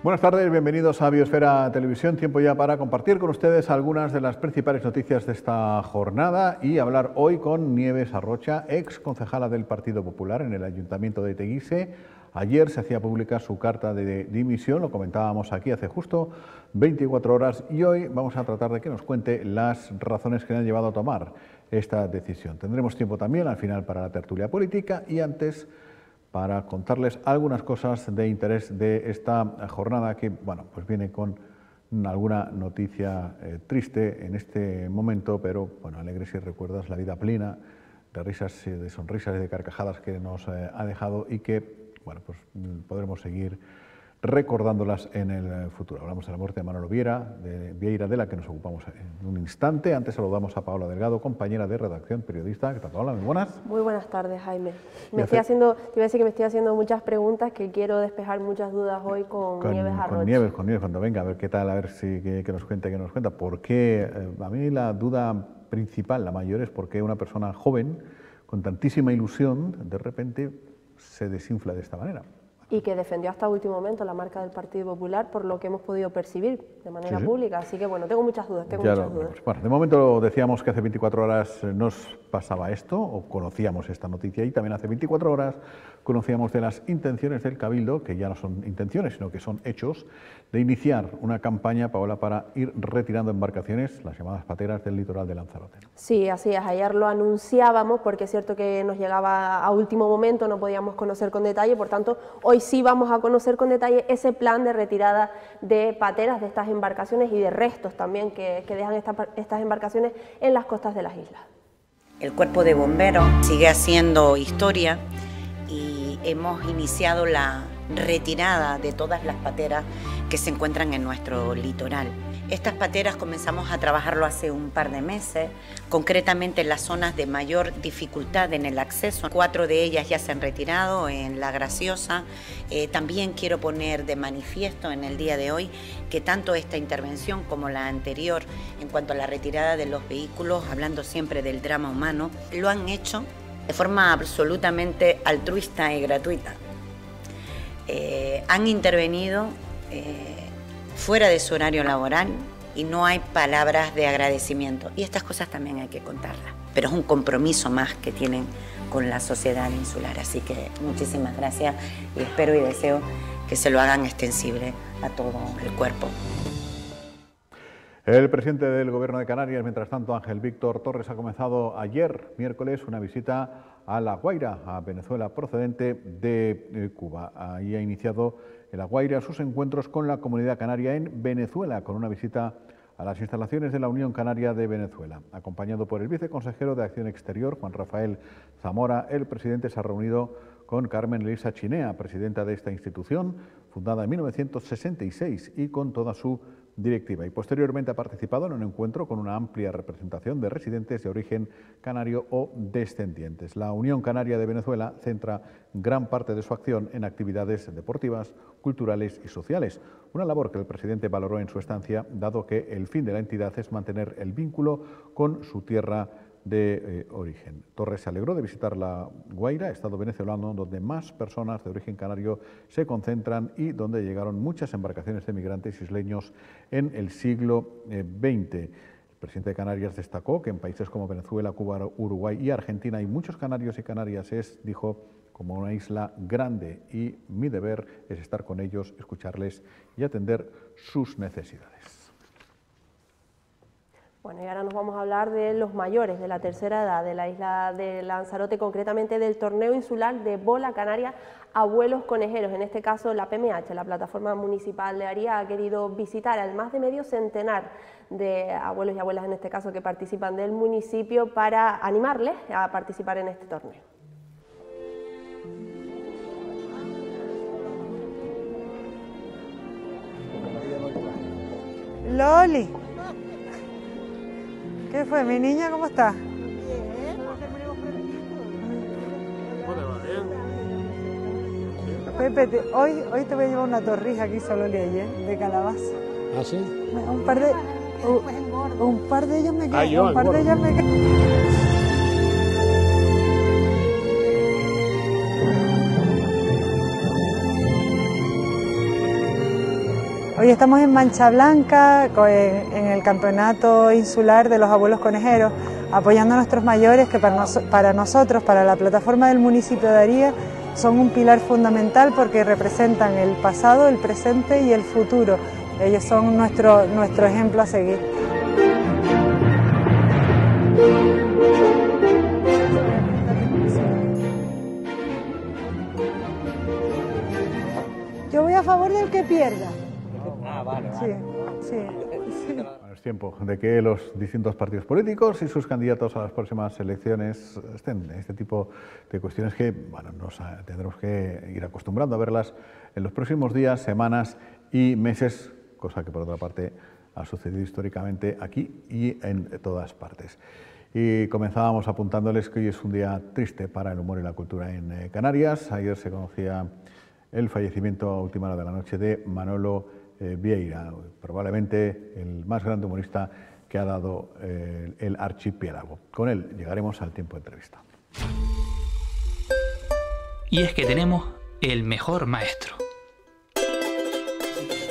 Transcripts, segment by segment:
Buenas tardes, bienvenidos a Biosfera Televisión. Tiempo ya para compartir con ustedes algunas de las principales noticias de esta jornada y hablar hoy con Nieves Arrocha, ex concejala del Partido Popular en el Ayuntamiento de Teguise. Ayer se hacía pública su carta de dimisión, lo comentábamos aquí hace justo 24 horas y hoy vamos a tratar de que nos cuente las razones que le han llevado a tomar esta decisión. Tendremos tiempo también al final para la tertulia política y antes para contarles algunas cosas de interés de esta jornada que, bueno, pues viene con alguna noticia triste en este momento, pero, bueno, alegre si recuerdas la vida plena de risas, de sonrisas y de carcajadas que nos ha dejado y que, bueno, pues podremos seguir recordándolas en el futuro. Hablamos de la muerte de Manolo Vieira, de la que nos ocupamos en un instante. Antes saludamos a Paola Delgado, compañera de redacción, periodista. ¿Qué tal, Paola? Muy buenas. Muy buenas tardes, Jaime. Te iba a decir que me estoy haciendo muchas preguntas, que quiero despejar muchas dudas hoy con Nieves Arrocha. Con Nieves, cuando venga, a ver qué tal, a ver si que nos cuenta. Porque a mí la duda principal, la mayor, es por qué una persona joven, con tantísima ilusión, de repente se desinfla de esta manera. Y que defendió hasta último momento la marca del Partido Popular, por lo que hemos podido percibir de manera pública. Así que, bueno, tengo muchas dudas, Bueno, de momento decíamos que hace 24 horas nos pasaba esto, o conocíamos esta noticia, y también hace 24 horas conocíamos de las intenciones del Cabildo, que ya no son intenciones, sino que son hechos, de iniciar una campaña, Paola, para ir retirando embarcaciones, las llamadas pateras del litoral de Lanzarote. Sí, así es. Ayer lo anunciábamos, porque es cierto que nos llegaba a último momento, no podíamos conocer con detalle, por tanto, hoy sí vamos a conocer con detalle ese plan de retirada de pateras de estas embarcaciones y de restos también que dejan estas embarcaciones en las costas de las islas. El Cuerpo de Bomberos sigue haciendo historia y hemos iniciado la retirada de todas las pateras que se encuentran en nuestro litoral. Estas pateras comenzamos a trabajarlo hace un par de meses, concretamente en las zonas de mayor dificultad en el acceso. 4 de ellas ya se han retirado en La Graciosa. También quiero poner de manifiesto en el día de hoy que tanto esta intervención como la anterior, en cuanto a la retirada de los vehículos, hablando siempre del drama humano, lo han hecho de forma absolutamente altruista y gratuita. Han intervenido fuera de su horario laboral y no hay palabras de agradecimiento. Y estas cosas también hay que contarlas. Pero es un compromiso más que tienen con la sociedad insular. Así que muchísimas gracias y espero y deseo que se lo hagan extensible a todo el cuerpo. El presidente del Gobierno de Canarias, mientras tanto, Ángel Víctor Torres, ha comenzado ayer, miércoles, una visita a La Guaira, a Venezuela, procedente de Cuba. Ahí ha iniciado en La Guaira sus encuentros con la comunidad canaria en Venezuela, con una visita a las instalaciones de la Unión Canaria de Venezuela. Acompañado por el viceconsejero de Acción Exterior, Juan Rafael Zamora, el presidente se ha reunido con Carmen Elisa Chinea, presidenta de esta institución, fundada en 1966, y con toda su directiva. Y posteriormente ha participado en un encuentro con una amplia representación de residentes de origen canario o descendientes. La Unión Canaria de Venezuela centra gran parte de su acción en actividades deportivas, culturales y sociales, una labor que el presidente valoró en su estancia, dado que el fin de la entidad es mantener el vínculo con su tierra de origen. Torres se alegró de visitar La Guaira, estado venezolano donde más personas de origen canario se concentran y donde llegaron muchas embarcaciones de migrantes isleños en el siglo XX. El presidente de Canarias destacó que en países como Venezuela, Cuba, Uruguay y Argentina hay muchos canarios y canarias, dijo, como una isla grande, y mi deber es estar con ellos, escucharles y atender sus necesidades. Bueno, y ahora nos vamos a hablar de los mayores, de la tercera edad, de la isla de Lanzarote, concretamente del torneo insular de bola canaria Abuelos Conejeros. En este caso, la PMH, la Plataforma Municipal de Aría, ha querido visitar al más de medio centenar de abuelos y abuelas, en este caso, que participan del municipio, para animarles a participar en este torneo. Loli. ¿Qué fue, mi niña? ¿Cómo está? Bien. Pepe, hoy te voy a llevar una torrija que hizo Loli ayer, de calabaza. ¿Ah, sí? Un par de ellos me quedan. Un par de ellas me quedan. Hoy estamos en Mancha Blanca, en el Campeonato Insular de los Abuelos Conejeros, apoyando a nuestros mayores que para nosotros, para la plataforma del municipio de Aría, son un pilar fundamental porque representan el pasado, el presente y el futuro. Ellos son nuestro ejemplo a seguir. Yo voy a favor del que pierda. Ah, vale. Sí. Es tiempo de que los distintos partidos políticos y sus candidatos a las próximas elecciones estén en este tipo de cuestiones que tendremos que ir acostumbrando a verlas en los próximos días, semanas y meses, cosa que por otra parte ha sucedido históricamente aquí y en todas partes. Y comenzábamos apuntándoles que hoy es un día triste para el humor y la cultura en Canarias. Ayer se conocía el fallecimiento a última hora de la noche de Manolo Vieira, probablemente el más grande humorista que ha dado el archipiélago. Con él llegaremos al tiempo de entrevista. Y es que tenemos el mejor maestro.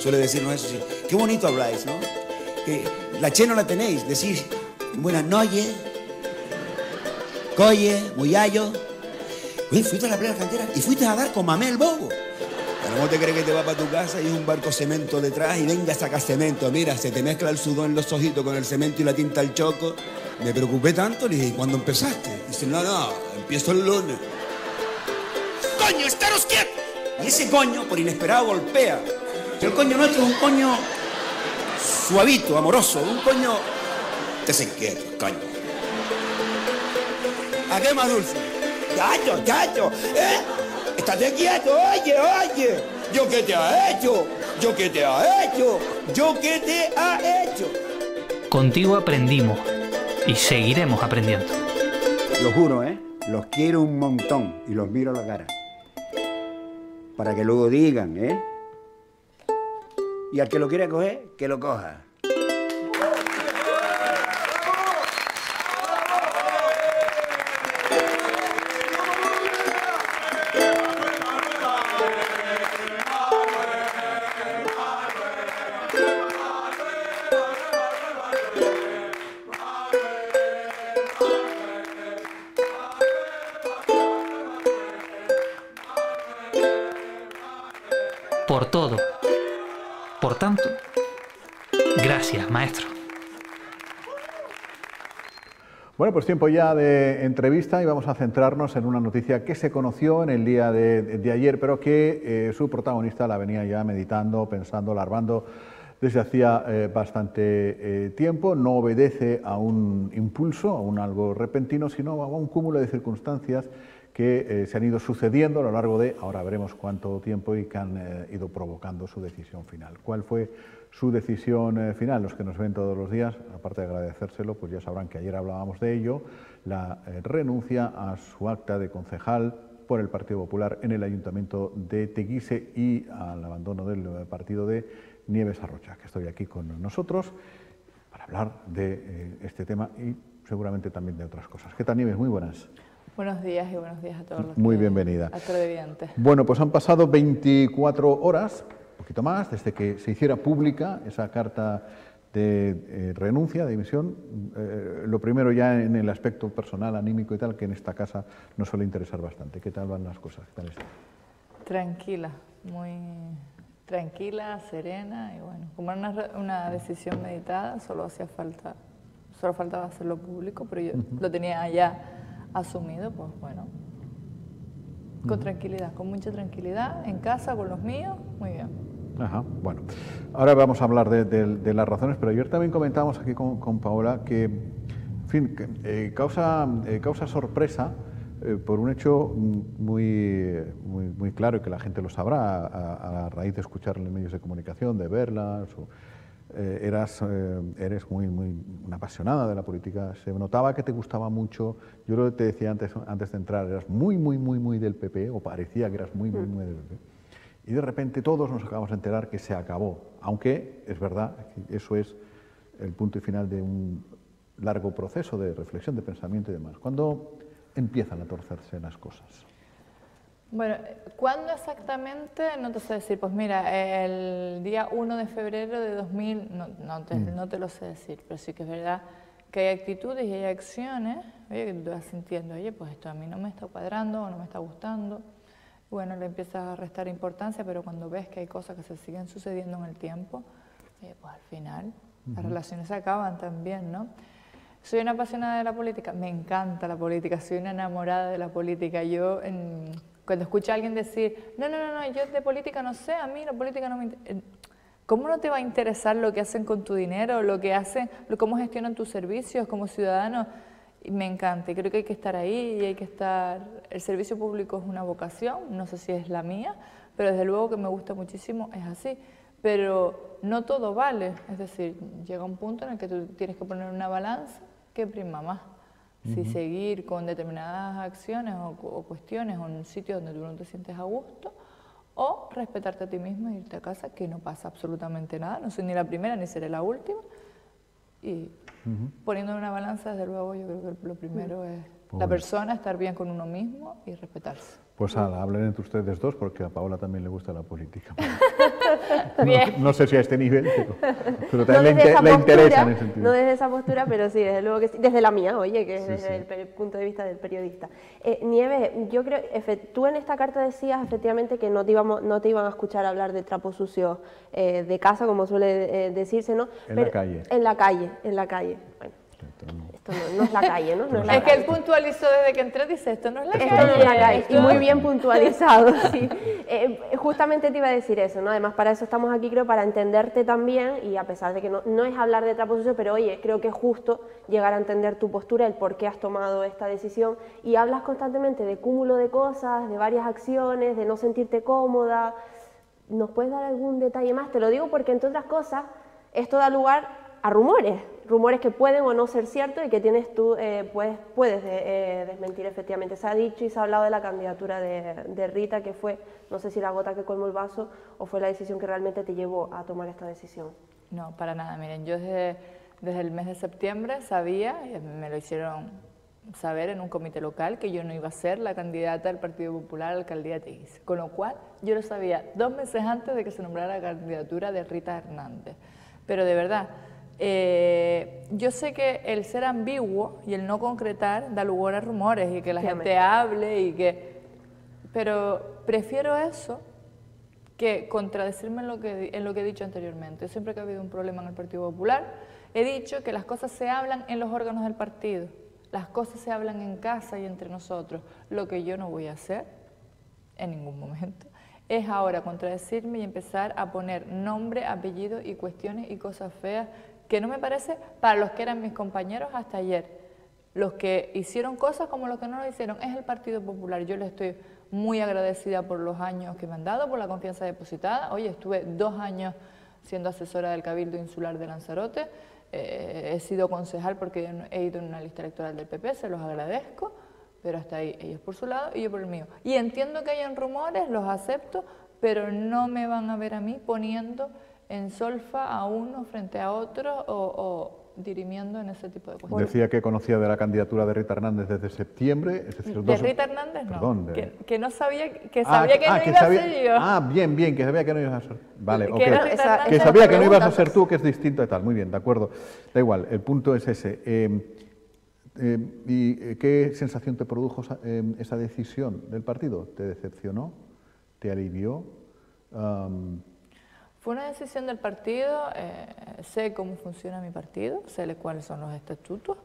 Suele decirnos eso, sí. Qué bonito habláis, ¿no? Que la che no la tenéis, decís buenas noches, coye, muyallo. Oye, fuiste a la playa cantera y fuiste a dar con mamé el bobo. A lo mejor te crees que te vas para tu casa y hay un barco cemento detrás y venga a sacar cemento. Mira, se te mezcla el sudor en los ojitos con el cemento y la tinta al choco. Me preocupé tanto, le dije, ¿y cuándo empezaste? Dice, no, empiezo el lunes. ¡Coño, estaros quietos! Y ese coño, por inesperado, golpea. El coño nuestro es un coño suavito, amoroso, un coño... Te se quieto, coño. ¿A qué más dulce? Chacho, ¿eh? Estate quieto, oye. ¿Yo qué te ha hecho? ¿Yo qué te ha hecho? Contigo aprendimos y seguiremos aprendiendo. Lo juro, los quiero un montón y los miro a la cara. Para que luego digan, Y al que lo quiera coger, que lo coja. Por todo. Por tanto, gracias, maestro. Bueno, pues tiempo ya de entrevista y vamos a centrarnos en una noticia que se conoció en el día de ayer, pero que su protagonista la venía ya meditando, pensando, larvando desde hacía bastante tiempo. No obedece a un impulso, a un algo repentino, sino a un cúmulo de circunstancias que se han ido sucediendo a lo largo de, ahora veremos cuánto tiempo, y que han ido provocando su decisión final. ¿Cuál fue su decisión final? Los que nos ven todos los días, aparte de agradecérselo, pues ya sabrán que ayer hablábamos de ello, la renuncia a su acta de concejal por el Partido Popular en el Ayuntamiento de Teguise y al abandono del partido de Nieves Arrocha, que estoy aquí con nosotros para hablar de este tema y seguramente también de otras cosas. ¿Qué tal, Nieves? Muy buenas. Buenos días y buenos días a todos los Muy bienvenida. televidentes. Bueno, pues han pasado 24 horas, un poquito más, desde que se hiciera pública esa carta de renuncia, de dimisión. Lo primero ya en el aspecto personal, anímico y tal, que en esta casa nos suele interesar bastante. ¿Qué tal van las cosas? ¿Qué tal está? Tranquila, muy tranquila, serena y bueno, como era una decisión meditada, solo faltaba hacerlo público, pero yo lo tenía ya asumido, pues bueno, con tranquilidad, con mucha tranquilidad, en casa, con los míos, muy bien. Ajá, bueno, ahora vamos a hablar de las razones, pero ayer también comentábamos aquí con Paola que, en fin, causa sorpresa por un hecho muy claro y que la gente lo sabrá a raíz de escucharla en los medios de comunicación, de verla. Eres muy una apasionada de la política, se notaba que te gustaba mucho. Yo lo que te decía antes de entrar, eras muy del PP, o parecía que eras muy del PP. Y de repente todos nos acabamos de enterar que se acabó, aunque es verdad que eso es el punto y final de un largo proceso de reflexión, de pensamiento y demás. ¿Cuándo empiezan a torcerse las cosas? Bueno, ¿cuándo exactamente? No te sé decir. Pues mira, el día 1 de febrero de 2000, no te lo sé decir, pero sí que es verdad que hay actitudes y hay acciones, oye, que tú te vas sintiendo, oye, pues esto a mí no me está cuadrando o no me está gustando. Bueno, le empiezas a restar importancia, pero cuando ves que hay cosas que se siguen sucediendo en el tiempo, pues al final las relaciones se acaban también, ¿no? Soy una apasionada de la política, me encanta la política, soy una enamorada de la política. Yo, cuando escucho a alguien decir, no, yo de política no sé, a mí la política no me interesa. ¿Cómo no te va a interesar lo que hacen con tu dinero, lo que hacen, cómo gestionan tus servicios como ciudadano? Me encanta y creo que hay que estar ahí y hay que estar... El servicio público es una vocación, no sé si es la mía, pero desde luego que me gusta muchísimo, es así. Pero no todo vale, es decir, llega un punto en el que tú tienes que poner una balanza que prima más. Si seguir con determinadas acciones o cuestiones o en un sitio donde tú no te sientes a gusto, o respetarte a ti mismo e irte a casa, que no pasa absolutamente nada, no soy ni la primera ni seré la última, y poniendo en una balanza, desde luego, yo creo que lo primero es la persona, estar bien con uno mismo y respetarse. Pues hablen entre ustedes dos, porque a Paola también le gusta la política. No sé si a este nivel, pero también le interesa en ese sentido. No desde esa postura, pero sí, desde luego que sí. Desde la mía, oye, que es desde el punto de vista del periodista. Nieves, yo creo, tú en esta carta decías efectivamente que no te iban a escuchar hablar de trapos sucios de casa, como suele decirse, ¿no? La calle. En la calle. Bueno. Esto no es la calle, ¿no? Es que él puntualizó desde que entré, dice, esto no es la calle. Esto no es la calle, y muy bien puntualizado, sí. Justamente te iba a decir eso, ¿no? Además, para eso estamos aquí, creo, para entenderte también, y a pesar de que no es hablar de trapos sucios, pero oye, creo que es justo llegar a entender tu postura, el por qué has tomado esta decisión, y hablas constantemente de cúmulo de cosas, de varias acciones, de no sentirte cómoda. ¿Nos puedes dar algún detalle más? Te lo digo porque, entre otras cosas, esto da lugar a rumores que pueden o no ser ciertos y que tú puedes desmentir efectivamente. Se ha dicho y se ha hablado de la candidatura de Rita, que fue, no sé si la gota que colmó el vaso o fue la decisión que realmente te llevó a tomar esta decisión. No, para nada. Miren, yo desde el mes de septiembre sabía, y me lo hicieron saber en un comité local, que yo no iba a ser la candidata del Partido Popular a la alcaldía de Teguise. Con lo cual, yo lo sabía 2 meses antes de que se nombrara la candidatura de Rita Hernández. Pero de verdad... yo sé que el ser ambiguo y el no concretar da lugar a rumores y que la gente hable pero prefiero eso que contradecirme en lo que he dicho anteriormente. Siempre que ha habido un problema en el Partido Popular he dicho que las cosas se hablan en los órganos del partido, las cosas se hablan en casa y entre nosotros. Lo que yo no voy a hacer en ningún momento es ahora contradecirme y empezar a poner nombre, apellido y cuestiones y cosas feas que no me parece para los que eran mis compañeros hasta ayer. Los que hicieron cosas como los que no lo hicieron es el Partido Popular. Yo les estoy muy agradecida por los años que me han dado, por la confianza depositada. Oye, estuve 2 años siendo asesora del Cabildo Insular de Lanzarote. He sido concejal porque he ido en una lista electoral del PP, se los agradezco, pero hasta ahí ellos por su lado y yo por el mío. Y entiendo que hayan rumores, los acepto, pero no me van a ver a mí poniendo en solfa a uno frente a otro o dirimiendo en ese tipo de cuestiones. Decía que conocía de la candidatura de Rita Hernández desde septiembre, es decir, de Rita Hernández no, perdón, que no sabía, que sabía que no iba a ser yo. Bien, que sabía que no ibas a ser. Vale, ok. Que sabía que no ibas a ser tú, que es distinto y tal. Muy bien, de acuerdo. Da igual, el punto es ese. ¿Y qué sensación te produjo esa decisión del partido? ¿Te decepcionó? ¿Te alivió? Fue una decisión del partido, sé cómo funciona mi partido, sé cuáles son los estatutos,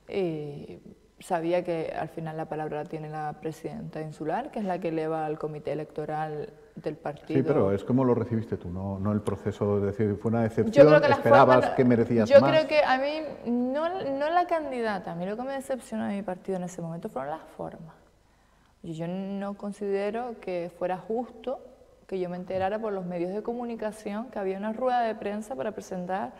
y sabía que al final la palabra la tiene la presidenta insular, que es la que eleva al comité electoral del partido. Sí, pero es como lo recibiste tú, no el proceso de decir, fue una decepción, esperabas que merecías más. Yo creo que a mí, no la candidata, a mí lo que me decepcionó de mi partido en ese momento fueron las formas. Yo no considero que fuera justo que yo me enterara por los medios de comunicación que había una rueda de prensa para presentar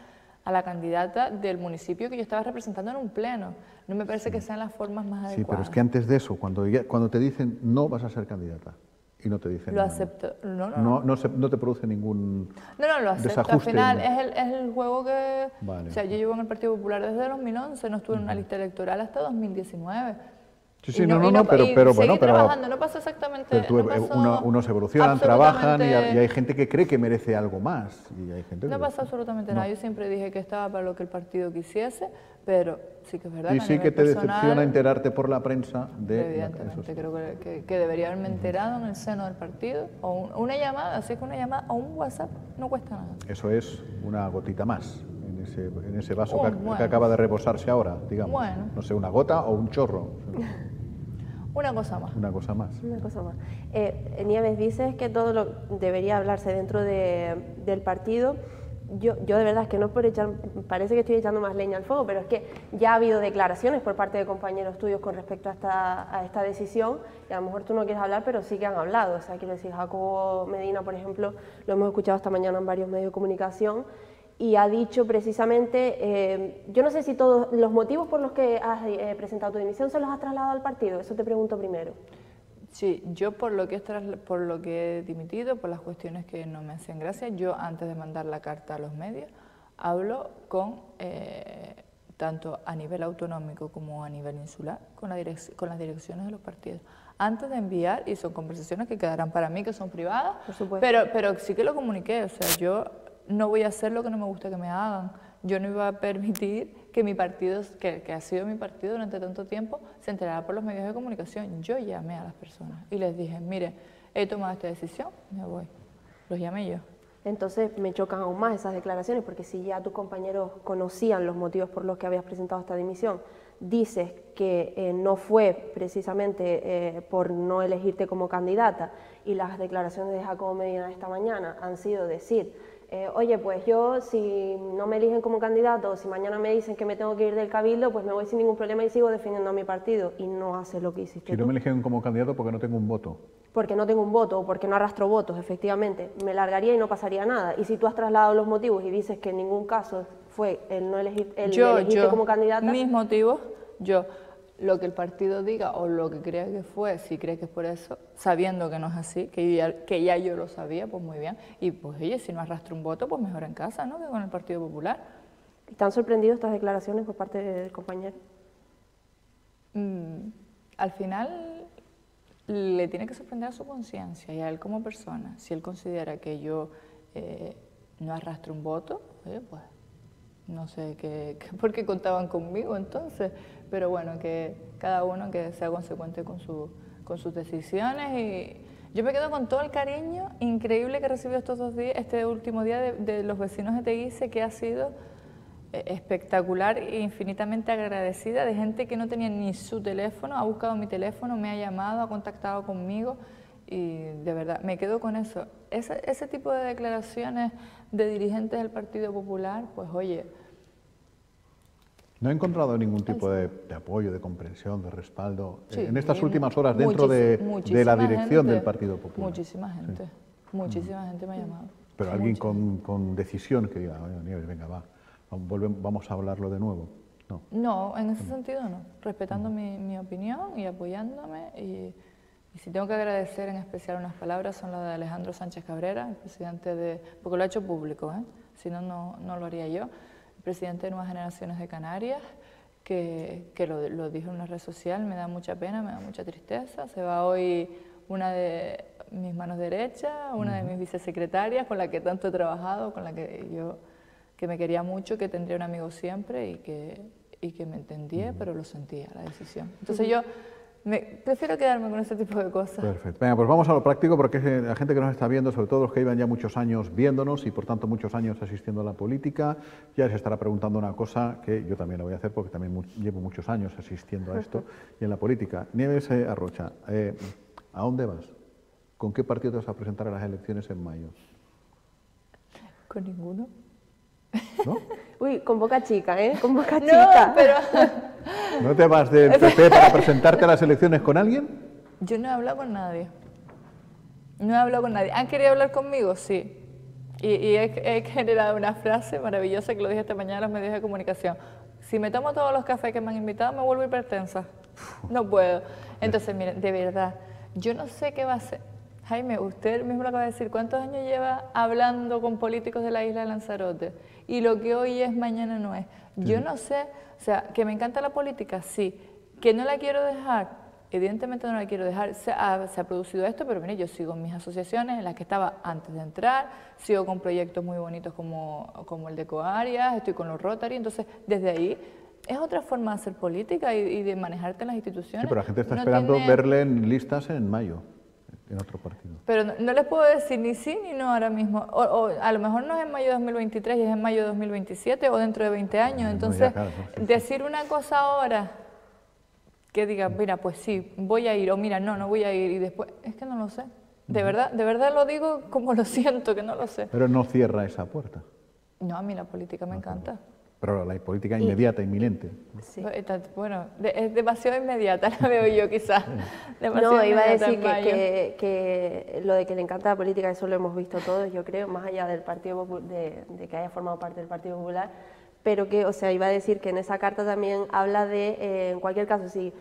a la candidata del municipio que yo estaba representando en un pleno. No me parece que sean las formas más adecuadas. Sí, pero es que antes de eso, cuando te dicen no vas a ser candidata y no te dicen lo acepto. No te produce ningún lo acepto. desajuste. Al final es el juego que... Vale. O sea, yo llevo en el Partido Popular desde 2011, no estuve en una lista electoral hasta 2019. Sí, no, pero bueno, trabajando, no pasó exactamente. Unos evolucionan, trabajan y hay gente que cree que merece algo más. Y hay gente no pasa absolutamente nada. Yo siempre dije que estaba para lo que el partido quisiese, pero sí que es verdad. Y sí que te decepciona enterarte por la prensa de. Evidentemente, creo que debería haberme enterado en el seno del partido, o una llamada, así que una llamada o un WhatsApp no cuesta nada. Eso es una gotita más en ese vaso que acaba de reposarse ahora, digamos. Bueno. No sé, una gota o un chorro. Una cosa más. Una cosa más. Una cosa más. Nieves, dices que todo debería hablarse dentro del partido. Yo de verdad es que no es por echar, parece que estoy echando más leña al fuego, pero es que ya ha habido declaraciones por parte de compañeros tuyos con respecto a esta decisión, y a lo mejor tú no quieres hablar, pero sí que han hablado. O sea, quiero decir, Jacobo Medina, por ejemplo, lo hemos escuchado esta mañana en varios medios de comunicación, y ha dicho precisamente, yo no sé si todos los motivos por los que has presentado tu dimisión se los has trasladado al partido, eso te pregunto primero. Sí, yo por lo que he dimitido, por las cuestiones que no me hacen gracia, yo antes de mandar la carta a los medios, hablo con, tanto a nivel autonómico como a nivel insular, con las direcciones de los partidos. Antes de enviar, y son conversaciones que quedarán para mí, que son privadas, por supuesto, pero sí que lo comuniqué, o sea, yo no voy a hacer lo que no me gusta que me hagan. Yo no iba a permitir que mi partido, que ha sido mi partido durante tanto tiempo, se enterara por los medios de comunicación. Yo llamé a las personas y les dije, mire, he tomado esta decisión, me voy. Los llamé yo. Entonces me chocan aún más esas declaraciones, porque si ya tus compañeros conocían los motivos por los que habías presentado esta dimisión, dices que no fue precisamente por no elegirte como candidata, y las declaraciones de Jacobo Medina esta mañana han sido decir, oye, pues yo si no me eligen como candidato, o si mañana me dicen que me tengo que ir del Cabildo, pues me voy sin ningún problema y sigo defendiendo a mi partido, y no hace lo que hiciste Si no me eligen como candidato porque no tengo un voto. Porque no tengo un voto o porque no arrastro votos, efectivamente, me largaría y no pasaría nada. Y si tú has trasladado los motivos y dices que en ningún caso fue el no elegirte como candidata... Mis motivos, lo que el partido diga o lo que crea que fue, si cree que es por eso, sabiendo que no es así, que ya yo lo sabía, pues muy bien. Y pues oye, si no arrastro un voto, pues mejor en casa, ¿no?, que con el Partido Popular. ¿Te han sorprendido estas declaraciones por parte del compañero? Al final le tiene que sorprender a su conciencia y a él como persona. Si él considera que yo no arrastro un voto, pues no sé por qué contaban conmigo entonces, pero bueno, que cada uno que sea consecuente con sus decisiones. Y yo me quedo con todo el cariño increíble que he recibido estos 2 días, este último día de los vecinos de Teguise, que ha sido espectacular e infinitamente agradecida, de gente que no tenía ni su teléfono, ha buscado mi teléfono, me ha llamado, ha contactado conmigo, y de verdad me quedo con eso. Ese tipo de declaraciones de dirigentes del Partido Popular, pues oye... ¿No he encontrado ningún tipo de apoyo, de comprensión, de respaldo en estas últimas horas dentro de la dirección del Partido Popular? Muchísima gente, muchísima gente me ha llamado. Pero alguien con decisión que diga, oye, Nieves, venga, vamos a hablarlo de nuevo. No, en ese sentido no, respetando mi opinión y apoyándome. Y si tengo que agradecer en especial unas palabras, son las de Alejandro Sánchez Cabrera, el presidente porque lo ha hecho público, si no, no lo haría yo, el presidente de Nuevas Generaciones de Canarias, que lo dijo en una red social. Me da mucha pena, me da mucha tristeza. Se va hoy una de mis manos derechas, una de mis vicesecretarias, con la que tanto he trabajado, con la que me quería mucho, que tendría un amigo siempre y que me entendía, pero lo sentía, la decisión. Entonces yo prefiero quedarme con ese tipo de cosas. Perfecto. Venga, pues vamos a lo práctico, porque la gente que nos está viendo, sobre todo los que llevan ya muchos años viéndonos y por tanto muchos años asistiendo a la política, ya se estará preguntando una cosa que yo también la voy a hacer porque también llevo muchos años asistiendo a esto y en la política. Nieves Arrocha, ¿a dónde vas? ¿Con qué partido te vas a presentar a las elecciones en mayo? Con ninguno. ¿No? Uy, con boca chica, ¿eh? Con boca chica. Pero... ¿No te vas del PP para presentarte a las elecciones con alguien? Yo no he hablado con nadie. No he hablado con nadie. ¿Han querido hablar conmigo? Sí. Y he generado una frase maravillosa que lo dije esta mañana en los medios de comunicación. Si me tomo todos los cafés que me han invitado, me vuelvo hipertensa. No puedo. Entonces, miren, de verdad, yo no sé qué va a hacer. Jaime, usted mismo lo acaba de decir, ¿cuántos años lleva hablando con políticos de la isla de Lanzarote? Y lo que hoy es, mañana no es. Yo no sé, o sea, que me encanta la política, sí. Que no la quiero dejar, evidentemente no la quiero dejar. Se ha producido esto, pero mire, yo sigo en mis asociaciones en las que estaba antes de entrar, sigo con proyectos muy bonitos como el de Coarias, estoy con los Rotary, entonces desde ahí es otra forma de hacer política y de manejarte en las instituciones. Sí, pero la gente está esperando verle en listas en mayo, en otro partido. Pero no les puedo decir ni sí ni no ahora mismo. O a lo mejor no es en mayo de 2023 y es en mayo de 2027 o dentro de 20 años. Entonces, claro, decir una cosa ahora que diga, mira, pues sí, voy a ir, o mira, no voy a ir, y después, es que no lo sé. De verdad lo digo como lo siento, que no lo sé. Pero no cierra esa puerta. No, a mí la política me encanta. Pero la política inmediata, inminente. Sí. Bueno, es demasiado inmediata, la veo yo quizás. No, iba a decir que lo de que le encanta la política, eso lo hemos visto todos, yo creo, más allá del Partido de que haya formado parte del Partido Popular, pero que, o sea, iba a decir que en esa carta también habla de, en cualquier caso, si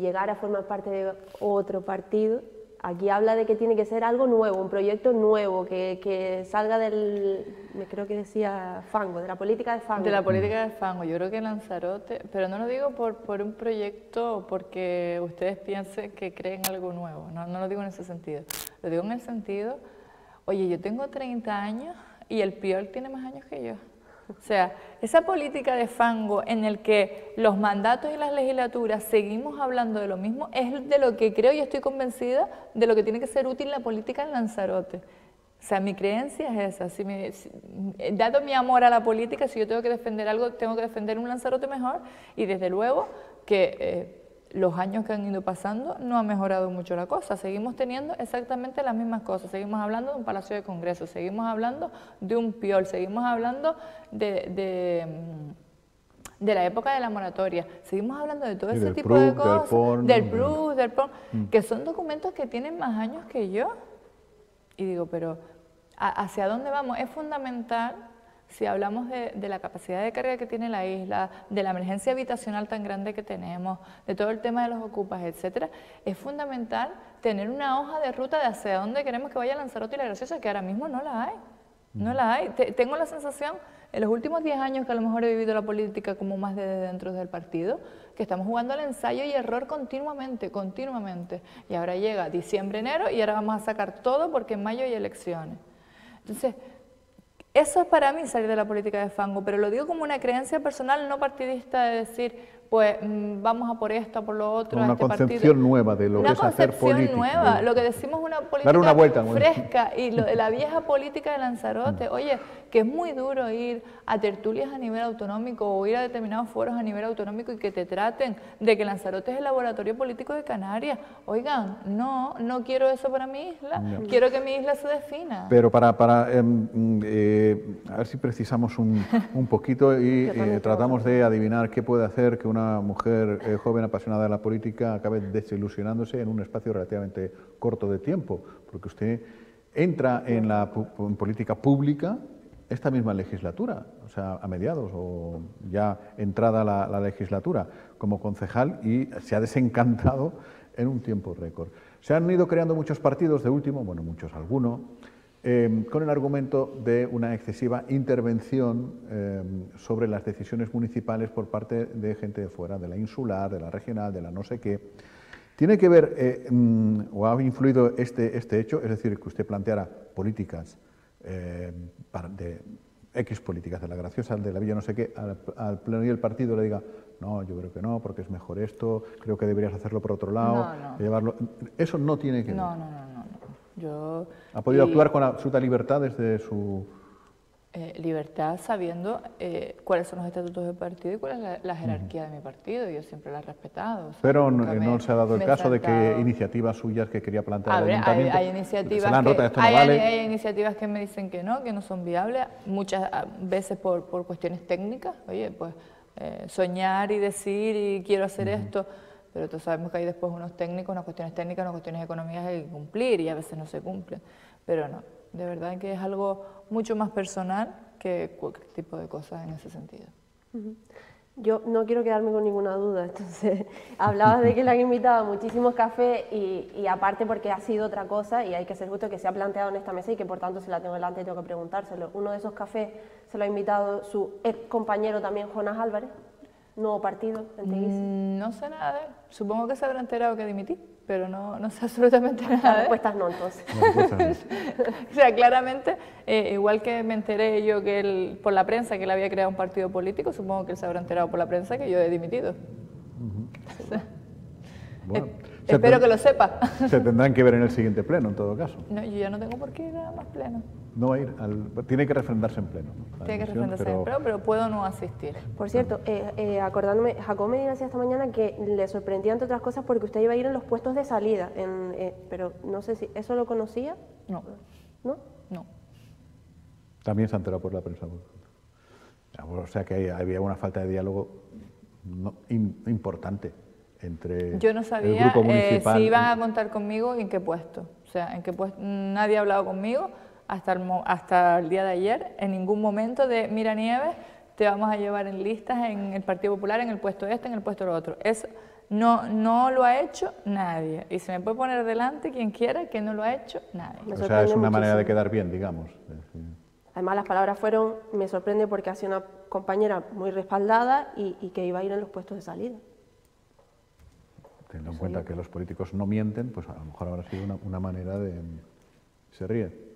llegara a formar parte de otro partido, aquí habla de que tiene que ser algo nuevo, un proyecto nuevo, que salga del, creo que decía, fango, de la política de fango. De la política de fango, yo creo que Lanzarote, pero no lo digo por un proyecto, porque ustedes piensen que creen algo nuevo, no lo digo en ese sentido, lo digo en el sentido, oye, yo tengo 30 años y el Piol tiene más años que yo. O sea, esa política de fango en el que los mandatos y las legislaturas seguimos hablando de lo mismo, es de lo que creo y estoy convencida de lo que tiene que ser útil la política en Lanzarote. O sea, mi creencia es esa. Dado mi amor a la política, si yo tengo que defender algo, tengo que defender un Lanzarote mejor, y desde luego que los años que han ido pasando no ha mejorado mucho la cosa, seguimos teniendo exactamente las mismas cosas, seguimos hablando de un palacio de congreso, seguimos hablando de un Piol, seguimos hablando de la época de la moratoria, seguimos hablando de todo ese tipo de cosas, del PRUS, del PON, que son documentos que tienen más años que yo. Y digo, pero ¿hacia dónde vamos? Es fundamental. Si hablamos de la capacidad de carga que tiene la isla, de la emergencia habitacional tan grande que tenemos, de todo el tema de los ocupas, etcétera, es fundamental tener una hoja de ruta de hacia dónde queremos que vaya Lanzarote y La Graciosa, que ahora mismo no la hay. No la hay. Tengo la sensación, en los últimos 10 años que a lo mejor he vivido la política como más desde dentro del partido, que estamos jugando al ensayo y error continuamente. Y ahora llega diciembre, enero y ahora vamos a sacar todo porque en mayo hay elecciones. Entonces, eso es para mí salir de la política de fango, pero lo digo como una creencia personal, no partidista, de decir, pues vamos a por esto, a por lo otro, una a este concepción partido. nueva de lo que es hacer política. Una concepción nueva, lo que decimos una política dar una vuelta, fresca, y lo de la vieja política de Lanzarote, oye, que es muy duro ir a tertulias a nivel autonómico o ir a determinados foros a nivel autonómico y que te traten de que Lanzarote es el laboratorio político de Canarias. Oigan, no quiero eso para mi isla, quiero que mi isla se defina. Pero a ver si precisamos un poquito y tratamos de adivinar qué puede hacer que una mujer joven apasionada de la política acabe desilusionándose en un espacio relativamente corto de tiempo, porque usted entra en política pública esta misma legislatura, o sea, a mediados o ya entrada la legislatura como concejal, y se ha desencantado en un tiempo récord. Se han ido creando muchos partidos, de último, bueno, muchos, algunos, con el argumento de una excesiva intervención sobre las decisiones municipales por parte de gente de fuera, de la insular, de la regional, de la no sé qué. ¿Tiene que ver o ha influido este hecho, es decir, que usted planteara políticas de X políticas, de La Graciosa, de la Villa no sé qué, al pleno y el partido le diga, no, yo creo que no, porque es mejor esto, creo que deberías hacerlo por otro lado, llevarlo? Eso no tiene que ver. No. ¿Ha podido actuar con absoluta libertad desde su...? Libertad sabiendo cuáles son los estatutos del partido y cuál es la jerarquía de mi partido. Yo siempre la he respetado. O sea, pero no se ha dado el caso de que iniciativas suyas que quería plantear el ayuntamiento... Hay iniciativas que me dicen que no son viables, muchas veces por cuestiones técnicas. Oye, pues soñar y decir y quiero hacer esto, pero todos sabemos que hay después unos técnicos, unas cuestiones técnicas, unas cuestiones económicas que hay que cumplir y a veces no se cumplen, pero no. De verdad que es algo mucho más personal que cualquier tipo de cosas en ese sentido. Yo no quiero quedarme con ninguna duda, entonces hablabas de que le han invitado a muchísimos cafés y aparte porque ha sido otra cosa y hay que ser justo que se ha planteado en esta mesa y que por tanto se la tengo delante y tengo que preguntárselo. Uno de esos cafés se lo ha invitado su ex compañero también, Jonas Álvarez. nuevo partido, el Teguise? No sé nada de él. Supongo que se habrá enterado que dimití, pero no sé absolutamente nada de él. La respuesta es no, entonces. O sea, claramente, igual que me enteré yo que él, por la prensa, que él había creado un partido político, supongo que él se habrá enterado por la prensa que yo he dimitido. O sea, Bueno, espero que lo sepa. Se tendrán que ver en el siguiente pleno, en todo caso. No, yo ya no tengo por qué ir a más pleno. No va a ir, tiene que refrendarse en pleno, ¿no? Tiene que refrendarse en pleno, pero puedo no asistir. Por cierto, acordándome, Jacob Medina decía esta mañana que le sorprendía, entre otras cosas, porque usted iba a ir en los puestos de salida, pero no sé si, ¿eso lo conocía? No. ¿No? No. También se ha enterado por la prensa. O sea que había una falta de diálogo importante entre yo no el sabía grupo municipal. si iban a contar conmigo y en qué puesto. O sea, en qué puesto. Nadie ha hablado conmigo hasta el día de ayer, en ningún momento de, mira Nieves, te vamos a llevar en listas en el Partido Popular, en el puesto este, en el puesto lo otro. Eso no lo ha hecho nadie. Y se me puede poner delante quien quiera que no lo ha hecho nadie. O sea, es una manera de quedar bien, digamos. Además, las palabras fueron, me sorprende porque ha sido una compañera muy respaldada y que iba a ir en los puestos de salida. Teniendo en cuenta que los políticos no mienten, pues a lo mejor habrá sido una manera de... Se ríe.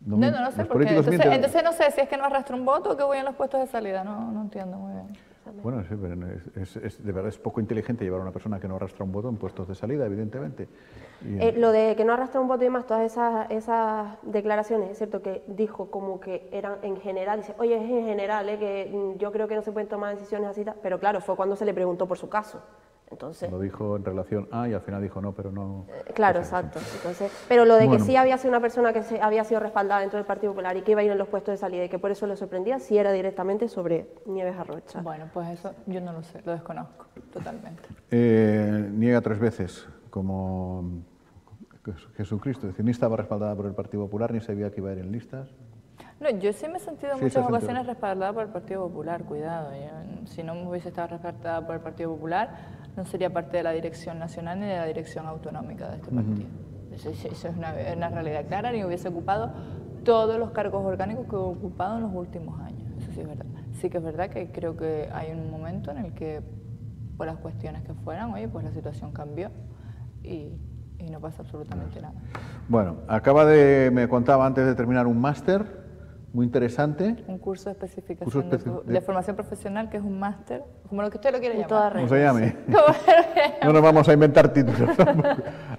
No sé, porque entonces no sé si es que no arrastro un voto o que voy en los puestos de salida, no entiendo muy bien. Bueno, sí, pero de verdad es poco inteligente llevar a una persona que no arrastra un voto en puestos de salida, evidentemente. Lo de que no arrastra un voto y demás, todas esas declaraciones, es cierto que dijo como que eran en general, dice, oye, es en general, que yo creo que no se pueden tomar decisiones así, pero claro, fue cuando se le preguntó por su caso. Entonces, lo dijo en relación a y al final dijo no, pero no... Claro, exacto. Entonces, pero lo de que sí había sido una persona que había sido respaldada dentro del Partido Popular y que iba a ir en los puestos de salida y que por eso lo sorprendía, sí era directamente sobre Nieves Arrocha. Bueno, pues eso yo no lo sé, lo desconozco totalmente. Niega 3 veces como Jesucristo, es decir, ni estaba respaldada por el Partido Popular ni sabía que iba a ir en listas. No, yo sí me he sentido en muchas ocasiones respaldada por el Partido Popular, cuidado. Si no me hubiese estado respaldada por el Partido Popular, no sería parte de la dirección nacional ni de la dirección autonómica de este partido. Eso es una realidad clara, ni hubiese ocupado todos los cargos orgánicos que he ocupado en los últimos años. Eso sí es verdad. Sí que es verdad que creo que hay un momento en el que, por las cuestiones que fueran, oye, pues la situación cambió y no pasa absolutamente nada. Bueno, me contaba antes de terminar un máster muy interesante. Un curso de especificación de formación profesional, que es un máster, como lo que usted lo quiere llamar. ¿Cómo se llame? No nos vamos a inventar títulos.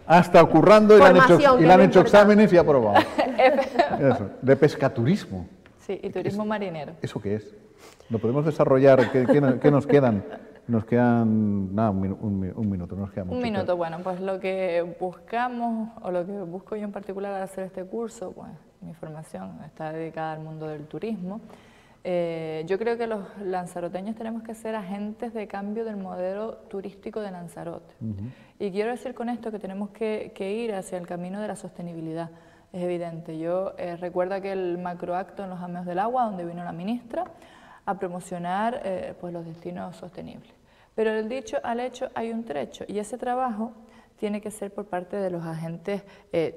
Hasta currando y le han hecho exámenes y aprobado. Eso, de pescaturismo. Sí, y turismo marinero. ¿Eso qué es? ¿Lo podemos desarrollar? ¿Qué nos quedan? Nos quedan, nada, un minuto, nos queda mucho. Un minuto, bueno, pues lo que buscamos, o lo que busco yo en particular al hacer este curso, pues mi formación está dedicada al mundo del turismo. Yo creo que los lanzaroteños tenemos que ser agentes de cambio del modelo turístico de Lanzarote. Y quiero decir con esto que tenemos que ir hacia el camino de la sostenibilidad. Es evidente, yo recuerdo aquel macroacto en los Ameos del Agua, donde vino la ministra a promocionar pues los destinos sostenibles. Pero del dicho al hecho hay un trecho, y ese trabajo tiene que ser por parte de los agentes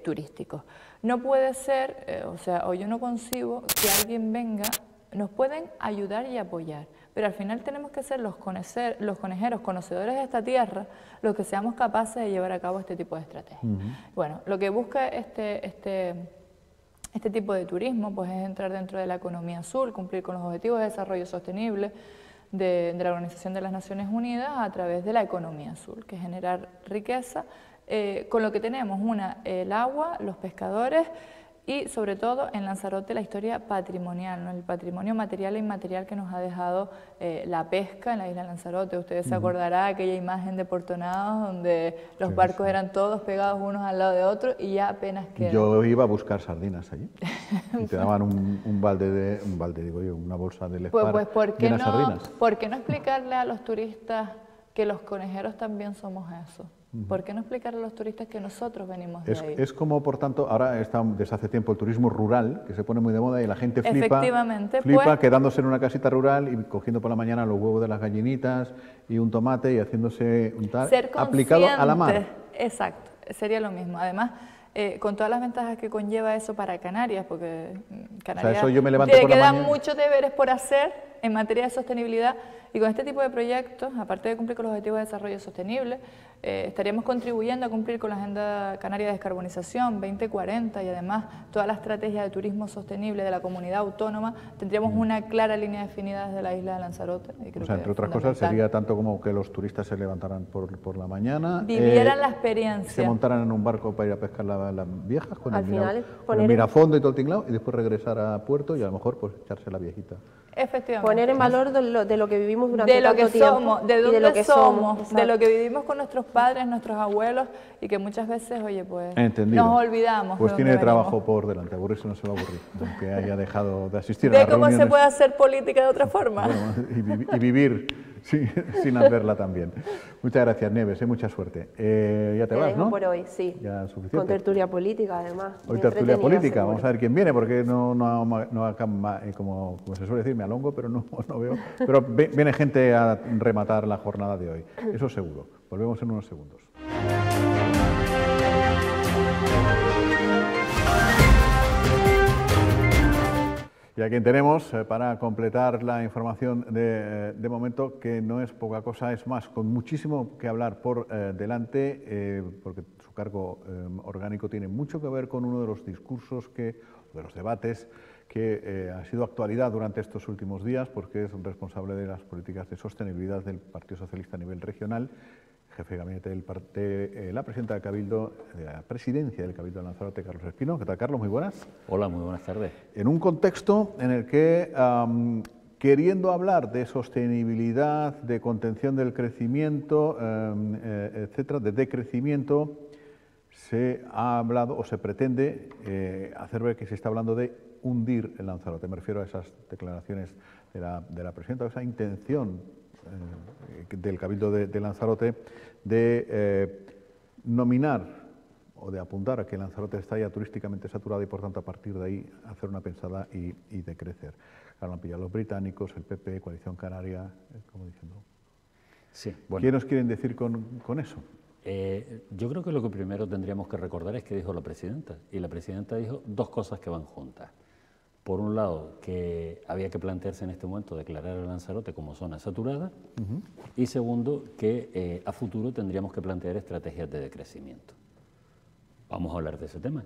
turísticos. No puede ser, o yo no concibo que alguien venga, nos pueden ayudar y apoyar, pero al final tenemos que ser los conejeros, conocedores de esta tierra, los que seamos capaces de llevar a cabo este tipo de estrategias. Bueno, lo que busca este tipo de turismo pues es entrar dentro de la economía azul, cumplir con los objetivos de desarrollo sostenible de la Organización de las Naciones Unidas a través de la economía azul, que es generar riqueza con lo que tenemos, el agua, los pescadores y sobre todo en Lanzarote la historia patrimonial, ¿no? El patrimonio material e inmaterial que nos ha dejado la pesca en la isla de Lanzarote. Ustedes se acordarán de aquella imagen de Portonados donde los barcos eran todos pegados unos al lado de otros y ya apenas quedan. Yo iba a buscar sardinas allí y te daban una bolsa de Lespar pues ¿por qué llena de sardinas. ¿Por qué no explicarle a los turistas que los conejeros también somos eso? ¿Por qué no explicarle a los turistas que nosotros venimos de ahí? Es como, por tanto, ahora está desde hace tiempo el turismo rural, que se pone muy de moda y la gente flipa pues, quedándose en una casita rural y cogiendo por la mañana los huevos de las gallinitas y un tomate y haciéndose un tal aplicado a la mar. Exacto, sería lo mismo. Además, con todas las ventajas que conlleva eso para Canarias, porque Canarias yo me levanto por la quedan mañana. muchos deberes por hacer en materia de sostenibilidad Y con este tipo de proyectos, aparte de cumplir con los objetivos de desarrollo sostenible, estaríamos contribuyendo a cumplir con la Agenda Canaria de Descarbonización 2040 y además toda la estrategia de turismo sostenible de la comunidad autónoma. Tendríamos una clara línea definida desde la isla de Lanzarote. Y creo o sea, entre otras cosas, sería tanto como que los turistas se levantaran por la mañana, vivieran la experiencia, se montaran en un barco para ir a pescar las viejas con al final con el mirafondo y todo el tinglado, y después regresar a puerto y a lo mejor pues echarse la viejita. Efectivamente. Poner en valor de lo que vivimos durante tanto tiempo. Somos, de dónde somos, de lo que vivimos con nuestros padres, nuestros abuelos, y que muchas veces, oye, pues nos olvidamos. Pues tiene trabajo por delante, aburrirse no se va a aburrir, aunque haya dejado de asistir a las reuniones. ¿Cómo se puede hacer política de otra forma? Bueno, y vivir sin hacerla también. Muchas gracias, Nieves, mucha suerte. Ya te vas, ¿no? Por hoy, sí. Ya suficiente. Con tertulia política, además. Hoy tertulia política, seguro. Vamos a ver quién viene, porque no acá, como se suele decir, me alongo, pero no veo. Pero viene gente a rematar la jornada de hoy, eso seguro. Volvemos en unos segundos. Y a quien tenemos para completar la información de momento, que no es poca cosa, es más, con muchísimo que hablar por delante, porque su cargo orgánico tiene mucho que ver con uno de los discursos, de los debates que ha sido actualidad durante estos últimos días, porque es responsable de las políticas de sostenibilidad del Partido Socialista a nivel regional, jefe de gabinete de la presidenta del Cabildo, de la presidencia del Cabildo de Lanzarote, Carlos Espino. ¿Qué tal, Carlos? Muy buenas. Hola, muy buenas tardes. En un contexto en el que, queriendo hablar de sostenibilidad, de contención del crecimiento, etcétera, de decrecimiento, se ha hablado o se pretende hacer ver que se está hablando de hundir el Lanzarote. Me refiero a esas declaraciones de la presidenta, a esa intención del Cabildo de Lanzarote de nominar o de apuntar a que Lanzarote está ya turísticamente saturado y por tanto a partir de ahí hacer una pensada y decrecer. Claro, han pillado los británicos, el PP, Coalición Canaria, como diciendo. Sí, bueno. ¿Qué nos quieren decir con eso? Yo creo que lo que primero tendríamos que recordar es que dijo la presidenta, y la presidenta dijo dos cosas que van juntas. Por un lado, que había que plantearse en este momento declarar a Lanzarote como zona saturada, y segundo, que a futuro tendríamos que plantear estrategias de decrecimiento. Vamos a hablar de ese tema.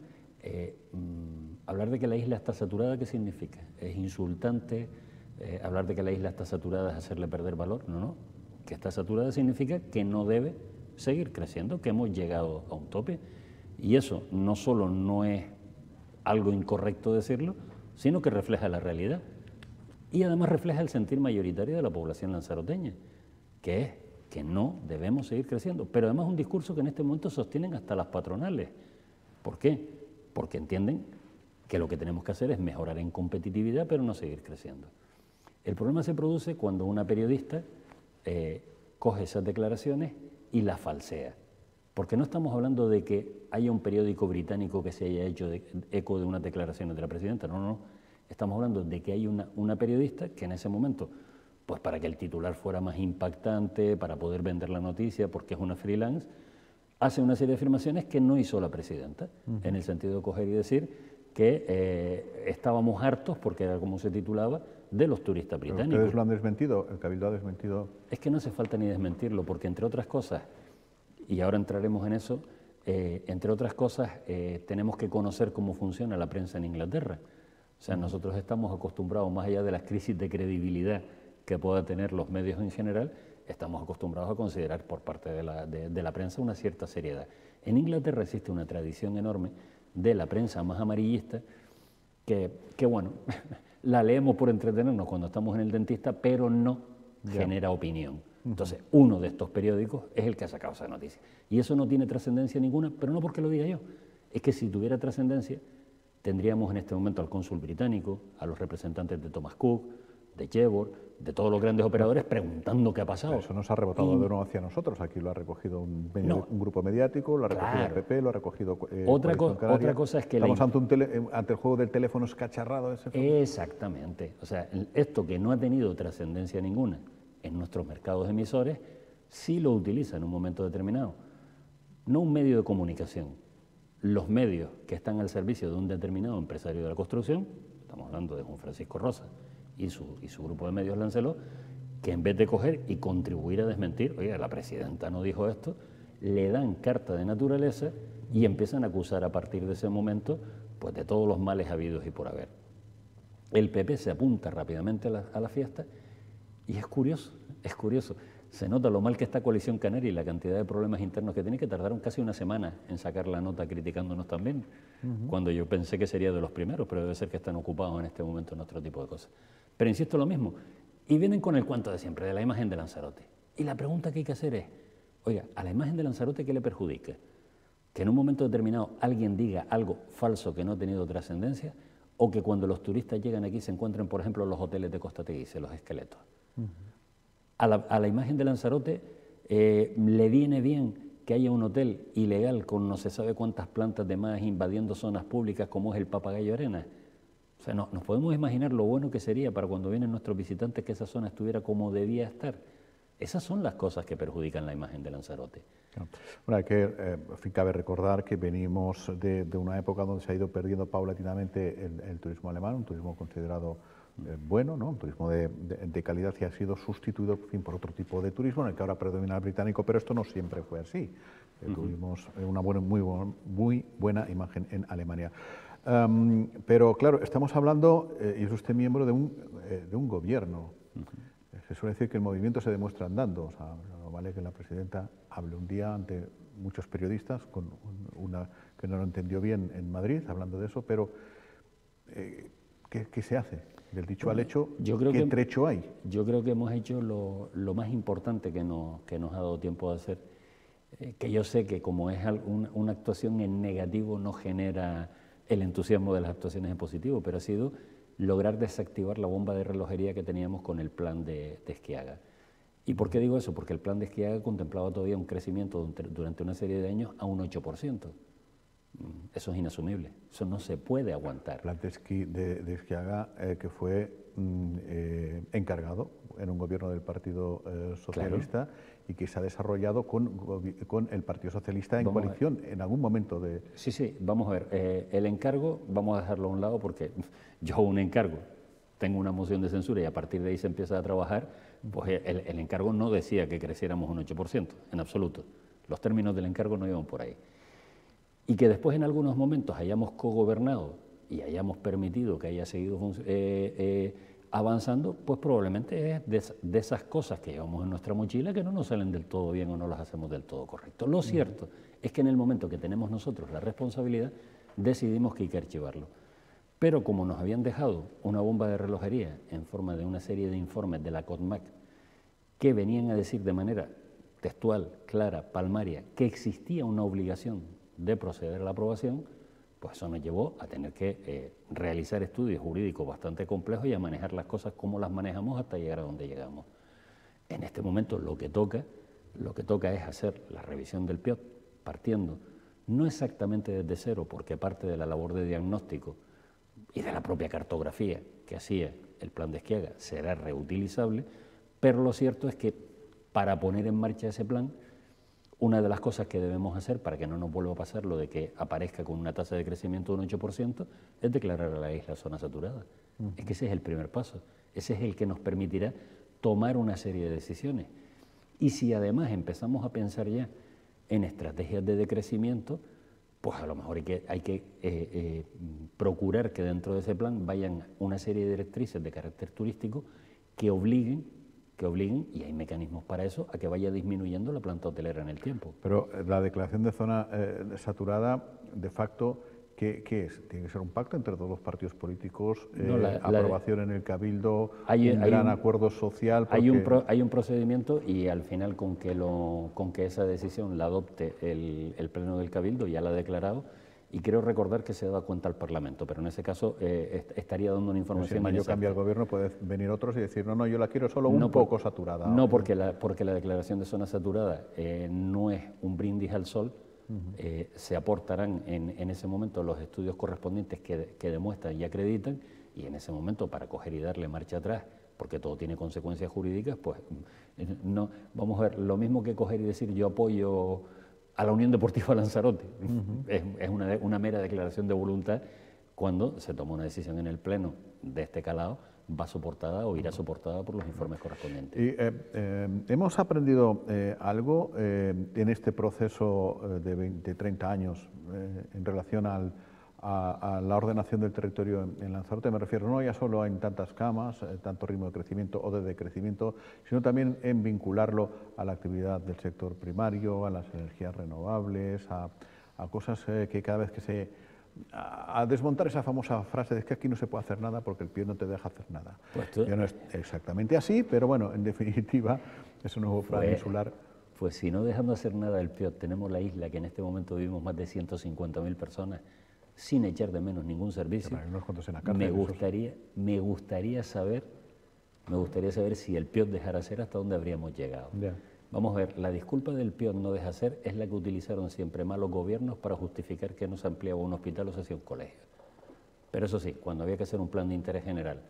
Hablar de que la isla está saturada, ¿qué significa? ¿Es insultante? Hablar de que la isla está saturada es hacerle perder valor. No. Que está saturada significa que no debe seguir creciendo, que hemos llegado a un tope. Y eso no solo no es algo incorrecto decirlo, sino que refleja la realidad. Y además refleja el sentir mayoritario de la población lanzaroteña, que es que no debemos seguir creciendo. Pero además un discurso que en este momento sostienen hasta las patronales. ¿Por qué? Porque entienden que lo que tenemos que hacer es mejorar en competitividad, pero no seguir creciendo. El problema se produce cuando una periodista coge esas declaraciones y las falsea. Porque no estamos hablando de que haya un periódico británico que se haya hecho eco de unas declaraciones de la presidenta, no. Estamos hablando de que hay una periodista que en ese momento, pues para que el titular fuera más impactante, para poder vender la noticia, porque es una freelance, hace una serie de afirmaciones que no hizo la presidenta, en el sentido de coger y decir que estábamos hartos, porque era como se titulaba, de los turistas británicos. ¿Ustedes lo han desmentido? ¿El Cabildo ha desmentido? Es que no hace falta ni desmentirlo, porque entre otras cosas, y ahora entraremos en eso, entre otras cosas, tenemos que conocer cómo funciona la prensa en Inglaterra. O sea, nosotros estamos acostumbrados, más allá de las crisis de credibilidad que pueda tener los medios en general, estamos acostumbrados a considerar por parte de la prensa una cierta seriedad. En Inglaterra existe una tradición enorme de la prensa más amarillista que bueno, la leemos por entretenernos cuando estamos en el dentista, pero no genera opinión. Entonces, uno de estos periódicos es el que ha sacado esa noticia. Y eso no tiene trascendencia ninguna, pero no porque lo diga yo. Es que si tuviera trascendencia, tendríamos en este momento al cónsul británico, a los representantes de Thomas Cook, de Jebor, de todos los grandes operadores preguntando qué ha pasado. Eso nos ha rebotado de nuevo hacia nosotros. Aquí lo ha recogido un grupo mediático, lo ha recogido el PP, lo ha recogido otra cosa es que estamos ante el juego del teléfono escacharrado. Exactamente. O sea, esto que no ha tenido trascendencia ninguna en nuestros mercados emisores, sí lo utiliza en un momento determinado. No un medio de comunicación. Los medios que están al servicio de un determinado empresario de la construcción, estamos hablando de Juan Francisco Rosa y su grupo de medios Lancelot, que en vez de coger y contribuir a desmentir, oye, la presidenta no dijo esto, le dan carta de naturaleza y empiezan a acusar a partir de ese momento pues de todos los males habidos y por haber. El PP se apunta rápidamente a la fiesta y es curioso, se nota lo mal que está Coalición Canaria y la cantidad de problemas internos que tiene, que tardaron casi una semana en sacar la nota criticándonos también, cuando yo pensé que sería de los primeros, pero debe ser que están ocupados en este momento en otro tipo de cosas. Pero insisto lo mismo, y vienen con el cuento de siempre, de la imagen de Lanzarote. Y la pregunta que hay que hacer es, oiga, ¿a la imagen de Lanzarote qué le perjudica? ¿Que en un momento determinado alguien diga algo falso que no ha tenido trascendencia? ¿O que cuando los turistas llegan aquí se encuentren, por ejemplo, los hoteles de Costa Teguise, los esqueletos? A la imagen de Lanzarote le viene bien que haya un hotel ilegal con no se sabe cuántas plantas de más invadiendo zonas públicas como es el Papagayo Arena. O sea, nos podemos imaginar lo bueno que sería para cuando vienen nuestros visitantes que esa zona estuviera como debía estar. Esas son las cosas que perjudican la imagen de Lanzarote. Bueno, cabe recordar que venimos de una época donde se ha ido perdiendo paulatinamente el turismo alemán, un turismo considerado bueno, ¿no? Un turismo de calidad, que ha sido sustituido por otro tipo de turismo en el que ahora predomina el británico, pero esto no siempre fue así. Tuvimos una muy buena imagen en Alemania. Pero claro, estamos hablando, y es usted miembro de un gobierno. Se suele decir que el movimiento se demuestra andando. O sea, no vale que la presidenta hable un día ante muchos periodistas, con una que no lo entendió bien en Madrid, hablando de eso, pero ¿qué se hace? Del dicho al hecho, ¿qué trecho hay? Yo creo que hemos hecho lo más importante que nos ha dado tiempo de hacer, que yo sé que como es una actuación en negativo no genera el entusiasmo de las actuaciones en positivo, pero ha sido lograr desactivar la bomba de relojería que teníamos con el plan de Esquiaga. ¿Y por qué digo eso? Porque el plan de Esquiaga contemplaba todavía un crecimiento durante una serie de años a un 8%. Eso es inasumible, eso no se puede aguantar. El plan de Esquiaga que fue encargado en un gobierno del Partido Socialista, claro, y que se ha desarrollado con el Partido Socialista en coalición en algún momento de... Sí, vamos a ver, el encargo vamos a dejarlo a un lado porque yo un encargo, tengo una moción de censura y a partir de ahí se empieza a trabajar, pues el encargo no decía que creciéramos un 8%, en absoluto. Los términos del encargo no iban por ahí. Y que después en algunos momentos hayamos cogobernado y hayamos permitido que haya seguido avanzando, pues probablemente es de esas cosas que llevamos en nuestra mochila que no nos salen del todo bien o no las hacemos del todo correcto. Lo cierto es que en el momento que tenemos nosotros la responsabilidad, decidimos que hay que archivarlo. Pero como nos habían dejado una bomba de relojería en forma de una serie de informes de la CODMAC que venían a decir de manera textual, clara, palmaria, que existía una obligación de proceder a la aprobación, pues eso nos llevó a tener que realizar estudios jurídicos bastante complejos y a manejar las cosas como las manejamos hasta llegar a donde llegamos. En este momento lo que toca es hacer la revisión del PIOT, partiendo no exactamente desde cero, porque parte de la labor de diagnóstico y de la propia cartografía que hacía el plan de Esquiaga será reutilizable, pero lo cierto es que para poner en marcha ese plan, una de las cosas que debemos hacer para que no nos vuelva a pasar lo de que aparezca con una tasa de crecimiento de un 8% es declarar a la isla zona saturada. Es que ese es el primer paso, ese es el que nos permitirá tomar una serie de decisiones. Y si además empezamos a pensar ya en estrategias de decrecimiento, pues a lo mejor hay que procurar que dentro de ese plan vayan una serie de directrices de carácter turístico que obliguen, y hay mecanismos para eso, a que vaya disminuyendo la planta hotelera en el tiempo. Pero la declaración de zona saturada, de facto, ¿qué es? ¿Tiene que ser un pacto entre todos los partidos políticos? ¿Aprobación en el Cabildo? ¿Un gran acuerdo social? Porque... Hay un procedimiento y al final con que esa decisión la adopte el Pleno del Cabildo, ya la ha declarado, y creo recordar que se ha dado cuenta al Parlamento, pero en ese caso estaría dando una información. Si Mayo cambia el gobierno, puede venir otros y decir, no, yo la quiero solo un poco saturada. No, porque la declaración de zona saturada no es un brindis al sol. Se aportarán en ese momento los estudios correspondientes que demuestran y acreditan, y en ese momento para coger y darle marcha atrás, porque todo tiene consecuencias jurídicas, pues no, vamos a ver, lo mismo que coger y decir yo apoyo a la Unión Deportiva Lanzarote. Es una mera declaración de voluntad cuando se toma una decisión en el Pleno de este calado, va soportada o irá soportada por los informes correspondientes. Y, ¿hemos aprendido algo en este proceso de 30 años en relación a la ordenación del territorio en Lanzarote? Me refiero no ya solo en tantas camas, tanto ritmo de crecimiento o de decrecimiento, sino también en vincularlo a la actividad del sector primario, a las energías renovables, a cosas que cada vez que a desmontar esa famosa frase de que aquí no se puede hacer nada porque el PIO no te deja hacer nada. Ya no es exactamente así, pero bueno, en definitiva, es un nuevo plan insular. Pues si no dejando hacer nada el PIO, tenemos la isla que en este momento vivimos más de 150.000 personas sin echar de menos ningún servicio. Me gustaría saber si el PIO dejara ser hasta dónde habríamos llegado. Yeah. Vamos a ver, la disculpa del PIO no deja ser es la que utilizaron siempre malos gobiernos para justificar que no se ampliaba un hospital o se hacía un colegio. Pero eso sí, cuando había que hacer un plan de interés general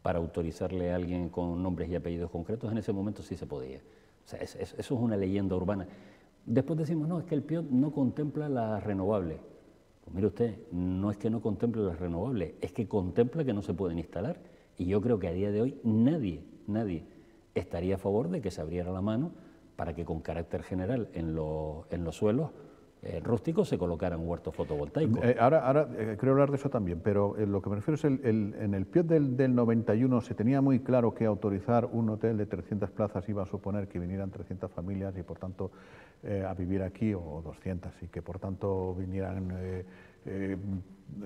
para autorizarle a alguien con nombres y apellidos concretos, en ese momento sí se podía. O sea, eso es una leyenda urbana. Después decimos, no, es que el PIO no contempla las renovables. Pues mire usted, no es que no contemple las renovables, es que contempla que no se pueden instalar. Y yo creo que a día de hoy nadie estaría a favor de que se abriera la mano para que con carácter general en los suelos rústicos se colocaran huertos fotovoltaicos. Ahora quiero hablar de eso también, pero lo que me refiero es en el PIO del 91 se tenía muy claro que autorizar un hotel de 300 plazas iba a suponer que vinieran 300 familias y por tanto a vivir aquí, o 200, y que por tanto vinieran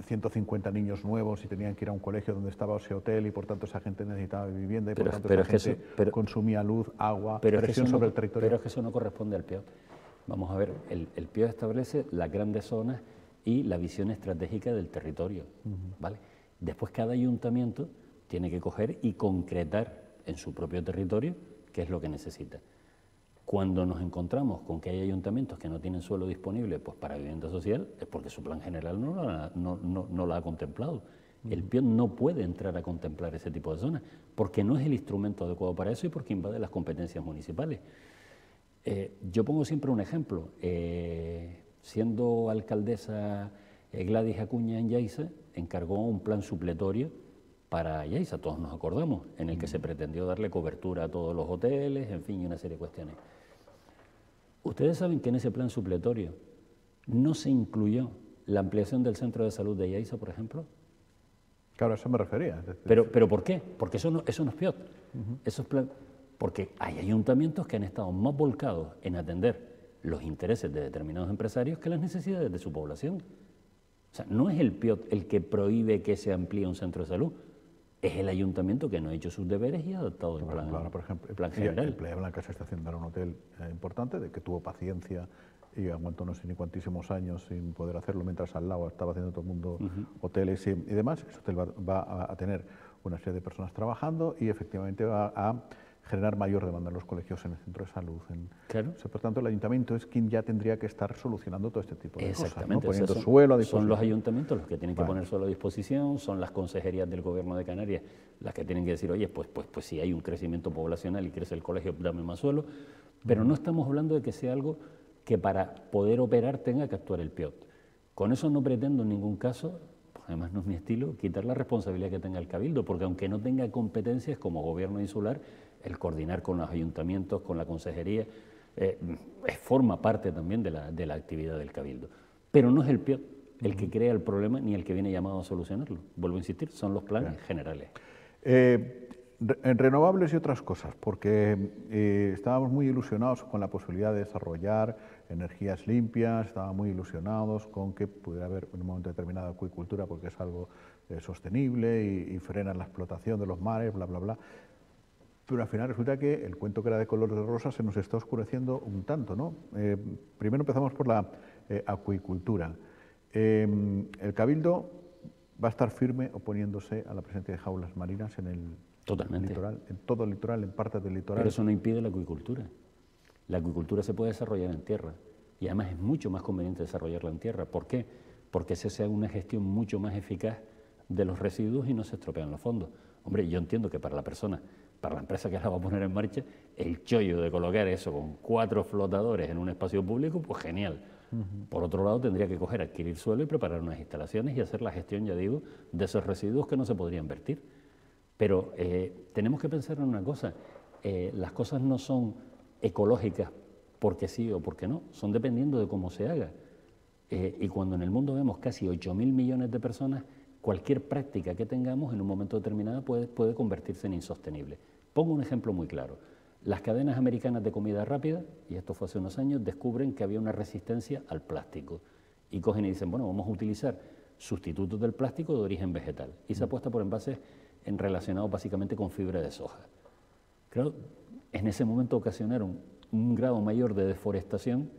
150 niños nuevos y tenían que ir a un colegio donde estaba ese hotel y por tanto esa gente necesitaba vivienda y por tanto esa gente consumía luz, agua, presión sobre el territorio. Pero es que eso no corresponde al PIO. Vamos a ver, el PIO establece las grandes zonas y la visión estratégica del territorio, ¿vale? Después cada ayuntamiento tiene que coger y concretar en su propio territorio qué es lo que necesita. Cuando nos encontramos con que hay ayuntamientos que no tienen suelo disponible pues para vivienda social, es porque su plan general no la ha contemplado. El PIO no puede entrar a contemplar ese tipo de zonas, porque no es el instrumento adecuado para eso y porque invade las competencias municipales. Yo pongo siempre un ejemplo. Siendo alcaldesa Gladys Acuña en Yaiza, encargó un plan supletorio para Yaiza, todos nos acordamos, en el que se pretendió darle cobertura a todos los hoteles, en fin, y una serie de cuestiones. Ustedes saben que en ese plan supletorio no se incluyó la ampliación del centro de salud de Yaiza, por ejemplo. Claro, a eso me refería. Pero ¿por qué? Porque eso no es PIOT. Eso es porque hay ayuntamientos que han estado más volcados en atender los intereses de determinados empresarios que las necesidades de su población. O sea, no es el PIOT el que prohíbe que se amplíe un centro de salud, es el ayuntamiento que no ha hecho sus deberes y ha adoptado el plan, por ejemplo, plan general. El Playa Blanca se está haciendo ahora un hotel importante, de que tuvo paciencia y aguantó no sé ni cuantísimos años sin poder hacerlo, mientras al lado estaba haciendo todo el mundo hoteles y demás. Ese hotel va a tener una serie de personas trabajando y efectivamente va a generar mayor demanda en los colegios, en el centro de salud. Claro. O sea, por tanto, el ayuntamiento es quien ya tendría que estar solucionando todo este tipo de cosas, ¿no? Poniendo suelo a disposición. Son los ayuntamientos los que tienen que poner suelo a disposición, son las consejerías del Gobierno de Canarias las que tienen que decir, oye, pues si hay un crecimiento poblacional y crece el colegio, dame más suelo. Pero no estamos hablando de que sea algo que para poder operar tenga que actuar el PIOT. Con eso no pretendo en ningún caso, pues además no es mi estilo, quitar la responsabilidad que tenga el Cabildo, porque aunque no tenga competencias como Gobierno insular, el coordinar con los ayuntamientos, con la consejería, forma parte también de la actividad del Cabildo. Pero no es el PIOT el que crea el problema ni el que viene llamado a solucionarlo. Vuelvo a insistir, son los planes generales. En renovables y otras cosas, porque estábamos muy ilusionados con la posibilidad de desarrollar energías limpias, estábamos muy ilusionados con que pudiera haber en un momento determinado acuicultura porque es algo sostenible y frena la explotación de los mares, bla, bla, bla. Pero al final resulta que el cuento que era de color de rosa se nos está oscureciendo un tanto, ¿no? Primero empezamos por la acuicultura. El Cabildo va a estar firme oponiéndose a la presencia de jaulas marinas en el litoral, en todo el litoral, en partes del litoral. Pero eso no impide la acuicultura. La acuicultura se puede desarrollar en tierra y además es mucho más conveniente desarrollarla en tierra. ¿Por qué? Porque se hace una gestión mucho más eficaz de los residuos y no se estropean los fondos. Hombre, yo entiendo que para la persona, para la empresa que la va a poner en marcha, el chollo de colocar eso con 4 flotadores en un espacio público, pues genial. Por otro lado, tendría que adquirir suelo y preparar unas instalaciones y hacer la gestión, ya digo, de esos residuos que no se podrían vertir. Pero tenemos que pensar en una cosa, las cosas no son ecológicas porque sí o porque no, son dependiendo de cómo se haga. Y cuando en el mundo vemos casi 8.000 millones de personas, cualquier práctica que tengamos en un momento determinado puede convertirse en insostenible. Pongo un ejemplo muy claro. Las cadenas americanas de comida rápida, y esto fue hace unos años, descubren que había una resistencia al plástico. Y cogen y dicen, bueno, vamos a utilizar sustitutos del plástico de origen vegetal. Y se apuesta por envases relacionados básicamente con fibra de soja. Claro, en ese momento ocasionaron un grado mayor de deforestación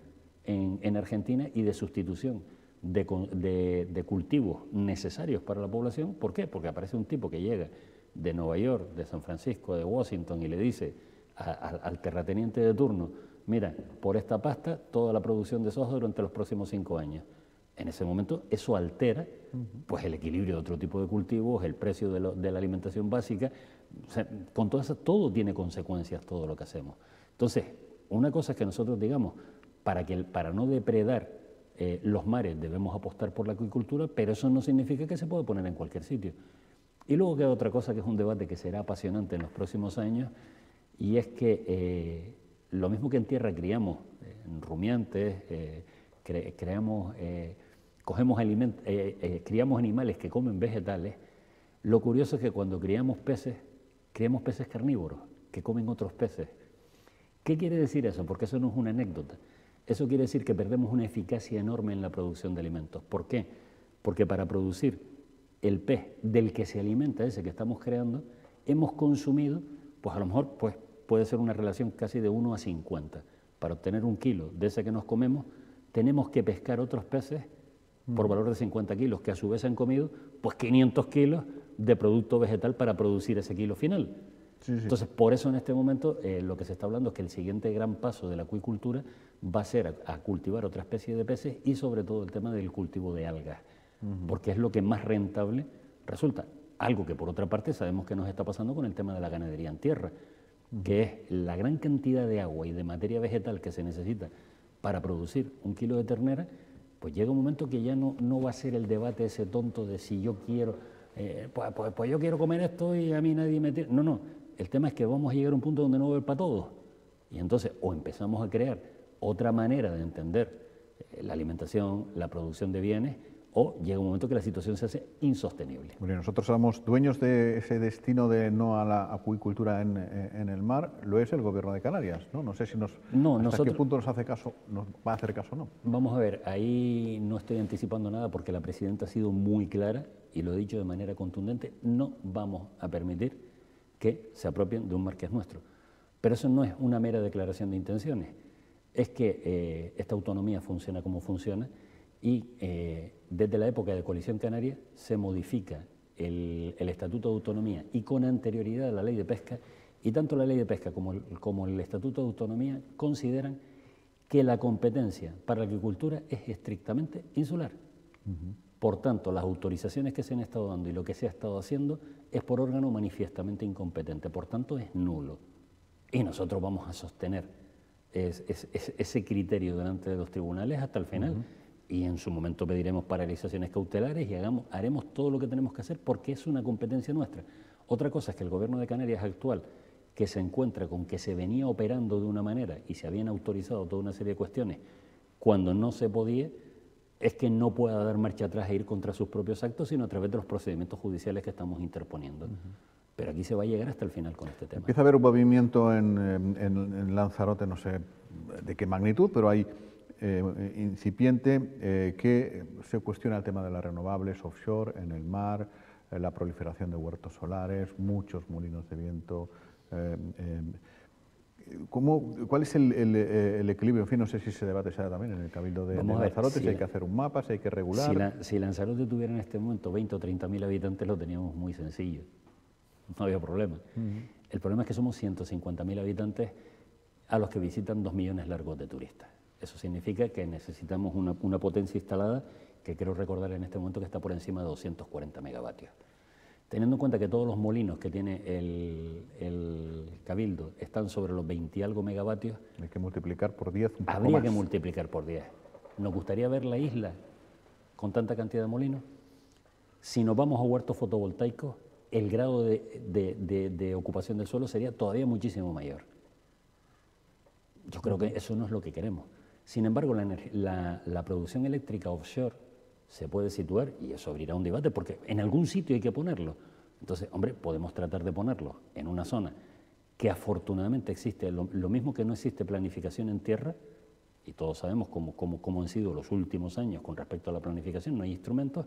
en Argentina y de sustitución de cultivos necesarios para la población. ¿Por qué? Porque aparece un tipo que llega de Nueva York, de San Francisco, de Washington y le dice al terrateniente de turno, mira, por esta pasta toda la producción de soja durante los próximos 5 años. En ese momento eso altera pues, el equilibrio de otro tipo de cultivos, el precio de la alimentación básica. O sea, con todo eso, todo tiene consecuencias, todo lo que hacemos. Entonces, una cosa es que nosotros digamos, para no depredar los mares debemos apostar por la acuicultura, pero eso no significa que se pueda poner en cualquier sitio. Y luego queda otra cosa que es un debate que será apasionante en los próximos años, y es que lo mismo que en tierra criamos rumiantes, criamos animales que comen vegetales, lo curioso es que cuando criamos peces carnívoros que comen otros peces. ¿Qué quiere decir eso? Porque eso no es una anécdota. Eso quiere decir que perdemos una eficacia enorme en la producción de alimentos. ¿Por qué? Porque para producir el pez del que se alimenta ese que estamos creando, hemos consumido, pues a lo mejor puede ser una relación casi de 1 a 50. Para obtener 1 kilo de ese que nos comemos, tenemos que pescar otros peces por valor de 50 kilos, que a su vez han comido pues 500 kilos de producto vegetal para producir ese kilo final. Sí. Entonces, por eso en este momento lo que se está hablando es que el siguiente gran paso de la acuicultura va a ser a cultivar otra especie de peces y sobre todo el tema del cultivo de algas, porque es lo que más rentable resulta. Algo que por otra parte sabemos que nos está pasando con el tema de la ganadería en tierra, que es la gran cantidad de agua y de materia vegetal que se necesita para producir 1 kilo de ternera, pues llega un momento que ya no va a ser el debate ese tonto de si yo quiero, pues yo quiero comer esto y a mí nadie me tira. No, el tema es que vamos a llegar a un punto donde no va a haber para todos. Y entonces o empezamos a crear otra manera de entender la alimentación, la producción de bienes, o llega un momento que la situación se hace insostenible. Bueno, nosotros somos dueños de ese destino de no a la acuicultura en el mar, lo es el Gobierno de Canarias, ¿no? No sé si hasta qué punto nos va a hacer caso o no. Vamos a ver, ahí no estoy anticipando nada porque la presidenta ha sido muy clara y lo he dicho de manera contundente, no vamos a permitir que se apropien de un mar que es nuestro. Pero eso no es una mera declaración de intenciones, es que esta autonomía funciona como funciona y desde la época de Coalición Canaria se modifica el Estatuto de Autonomía y con anterioridad a la Ley de Pesca, y tanto la Ley de Pesca como el Estatuto de Autonomía consideran que la competencia para la agricultura es estrictamente insular. Por tanto, las autorizaciones que se han estado dando y lo que se ha estado haciendo es por órgano manifiestamente incompetente, por tanto es nulo. Y nosotros vamos a sostener ese criterio delante de los tribunales hasta el final. Y en su momento pediremos paralizaciones cautelares y haremos todo lo que tenemos que hacer porque es una competencia nuestra. Otra cosa es que el Gobierno de Canarias actual, que se encuentra con que se venía operando de una manera y se habían autorizado toda una serie de cuestiones cuando no se podía, es que no pueda dar marcha atrás e ir contra sus propios actos, sino a través de los procedimientos judiciales que estamos interponiendo. Pero aquí se va a llegar hasta el final con este tema. Empieza a haber un movimiento en Lanzarote, no sé de qué magnitud, pero hay incipiente que se cuestiona el tema de las renovables offshore, en el mar, la proliferación de huertos solares, muchos molinos de viento. ¿Cuál es el equilibrio? En fin, no sé si se debate también en el Cabildo de Lanzarote, si hay que hacer un mapa, si hay que regular. Si Lanzarote tuviera en este momento 20 o 30.000 habitantes, lo teníamos muy sencillo. No había problema. El problema es que somos 150.000 habitantes a los que visitan 2 millones largos de turistas. Eso significa que necesitamos una potencia instalada que creo recordar en este momento que está por encima de 240 megavatios. Teniendo en cuenta que todos los molinos que tiene el Cabildo están sobre los 20 y algo megavatios... Hay que multiplicar por 10 un poco Habría más. Que multiplicar por 10. ¿Nos gustaría ver la isla con tanta cantidad de molinos? Si nos vamos a huertos fotovoltaicos, el grado de ocupación del suelo sería todavía muchísimo mayor. Yo creo que eso no es lo que queremos. Sin embargo, la producción eléctrica offshore se puede situar, y eso abrirá un debate, porque en algún sitio hay que ponerlo. Entonces, hombre, podemos tratar de ponerlo en una zona que afortunadamente existe, lo mismo que no existe planificación en tierra, y todos sabemos cómo han sido los últimos años con respecto a la planificación, no hay instrumentos.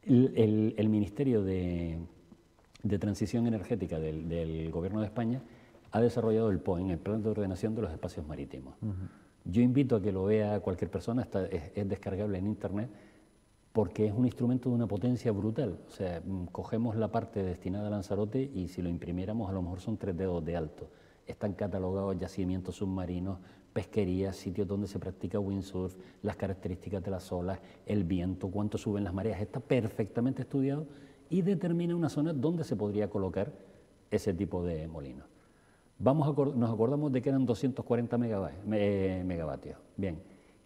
El Ministerio de Transición Energética del Gobierno de España ha desarrollado el POEN, el Plan de Ordenación de los Espacios Marítimos. Yo invito a que lo vea cualquier persona, es descargable en Internet, porque es un instrumento de una potencia brutal. O sea, cogemos la parte destinada a Lanzarote y si lo imprimiéramos a lo mejor son 3 dedos de alto. Están catalogados yacimientos submarinos, pesquerías, sitios donde se practica windsurf, las características de las olas, el viento, cuánto suben las mareas. Está perfectamente estudiado y determina una zona donde se podría colocar ese tipo de molinos. Nos acordamos de que eran 240 megavatios. Bien,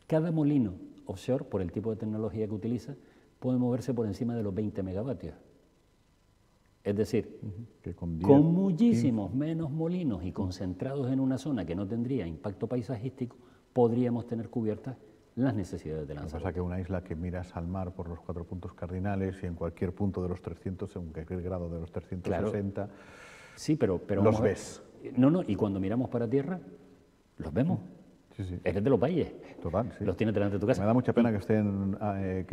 cada molino offshore, por el tipo de tecnología que utiliza, puede moverse por encima de los 20 megavatios. Es decir, que con muchísimos menos molinos y concentrados en una zona que no tendría impacto paisajístico, podríamos tener cubiertas las necesidades de Lanzarote. Lo que pasa que una isla que miras al mar por los 4 puntos cardinales y en cualquier punto de los 300, según cualquier grado de los 360, claro. Sí, pero los ves. No, y cuando miramos para tierra, los vemos. Sí. Eres de los valles. Total, sí. Los tienes delante de tu casa. Me da mucha pena que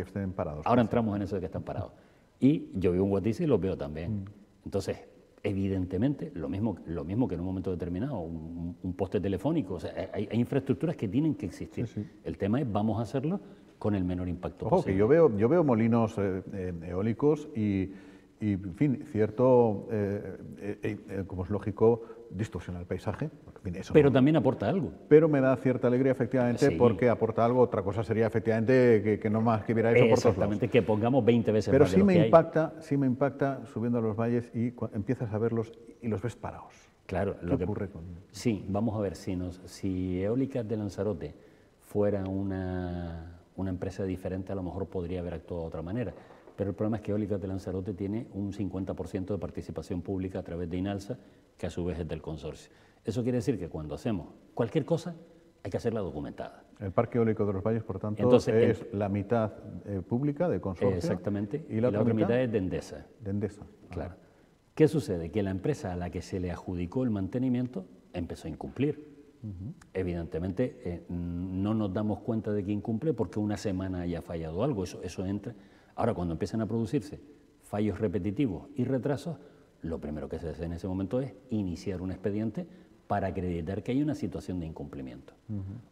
estén parados. Ahora entramos en eso de que están parados. Y yo vivo en Guatiza y los veo también. Entonces, evidentemente, lo mismo que en un momento determinado, un poste telefónico, o sea, hay infraestructuras que tienen que existir. Sí. El tema es, vamos a hacerlo con el menor impacto Ojo, posible. que yo veo molinos eólicos y, en fin, cierto, como es lógico, distorsiona el paisaje. En fin, pero también aporta algo. Pero me da cierta alegría, efectivamente, sí, porque aporta algo. Otra cosa sería, efectivamente, que no más que viera eso por todos lados. Exactamente, que pongamos 20 veces pero más de lo que hay. Sí me impacta subiendo a los valles y empiezas a verlos y los ves parados. Claro. ¿Qué ocurre con ellos? Sí, vamos a ver, si Eólicas de Lanzarote fuera una empresa diferente, a lo mejor podría haber actuado de otra manera. Pero el problema es que Eólicas de Lanzarote tiene un 50% de participación pública a través de INALSA, que a su vez es del consorcio. Eso quiere decir que cuando hacemos cualquier cosa, hay que hacerla documentada. El Parque Eólico de los Valles, por tanto, es la mitad pública de consorcio. Exactamente, y la otra mitad es de Endesa. De Endesa. Claro. ¿Qué sucede? Que la empresa a la que se le adjudicó el mantenimiento empezó a incumplir. Evidentemente, no nos damos cuenta de que incumple porque una semana haya fallado algo, eso entra. Ahora, cuando empiezan a producirse fallos repetitivos y retrasos, lo primero que se hace en ese momento es iniciar un expediente para acreditar que hay una situación de incumplimiento.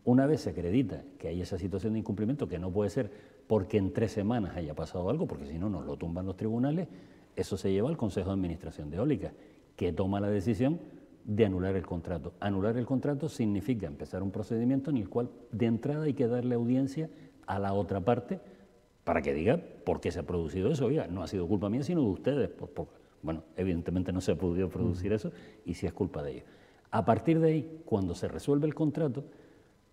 Una vez se acredita que hay esa situación de incumplimiento, que no puede ser porque en 3 semanas haya pasado algo, porque si no nos lo tumban los tribunales, eso se lleva al Consejo de Administración de Eólicas, que toma la decisión de anular el contrato. Anular el contrato significa empezar un procedimiento en el cual de entrada hay que darle audiencia a la otra parte para que diga por qué se ha producido eso. Oiga, no ha sido culpa mía, sino de ustedes. Bueno, evidentemente no se ha podido producir eso y sí es culpa de ellos. A partir de ahí, cuando se resuelve el contrato,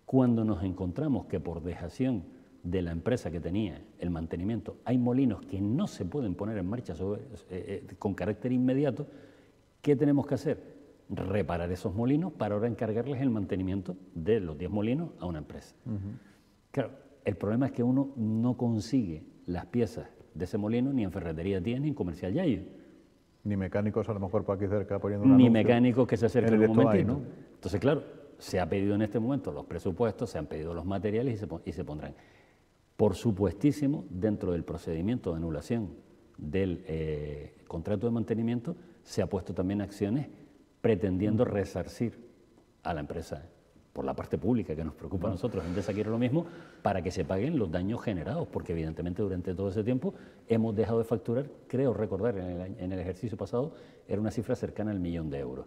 cuando nos encontramos que por dejación de la empresa que tenía el mantenimiento hay molinos que no se pueden poner en marcha con carácter inmediato, ¿qué tenemos que hacer? Reparar esos molinos para ahora encargarles el mantenimiento de los 10 molinos a una empresa. Claro, el problema es que uno no consigue las piezas de ese molino ni en Ferretería Tías ni en Comercial Yayo. Ni mecánicos a lo mejor por aquí cerca poniendo una ni mecánicos que se acerquen un momentito. ¿no? Entonces, claro, se ha pedido en este momento los presupuestos, se han pedido los materiales y se pondrán. Por supuestísimo, dentro del procedimiento de anulación del contrato de mantenimiento, se ha puesto también acciones pretendiendo resarcir a la empresa por la parte pública que nos preocupa a nosotros. Endesa quiere lo mismo para que se paguen los daños generados, porque evidentemente durante todo ese tiempo hemos dejado de facturar, creo recordar en el ejercicio pasado, era una cifra cercana al 1.000.000 de euros.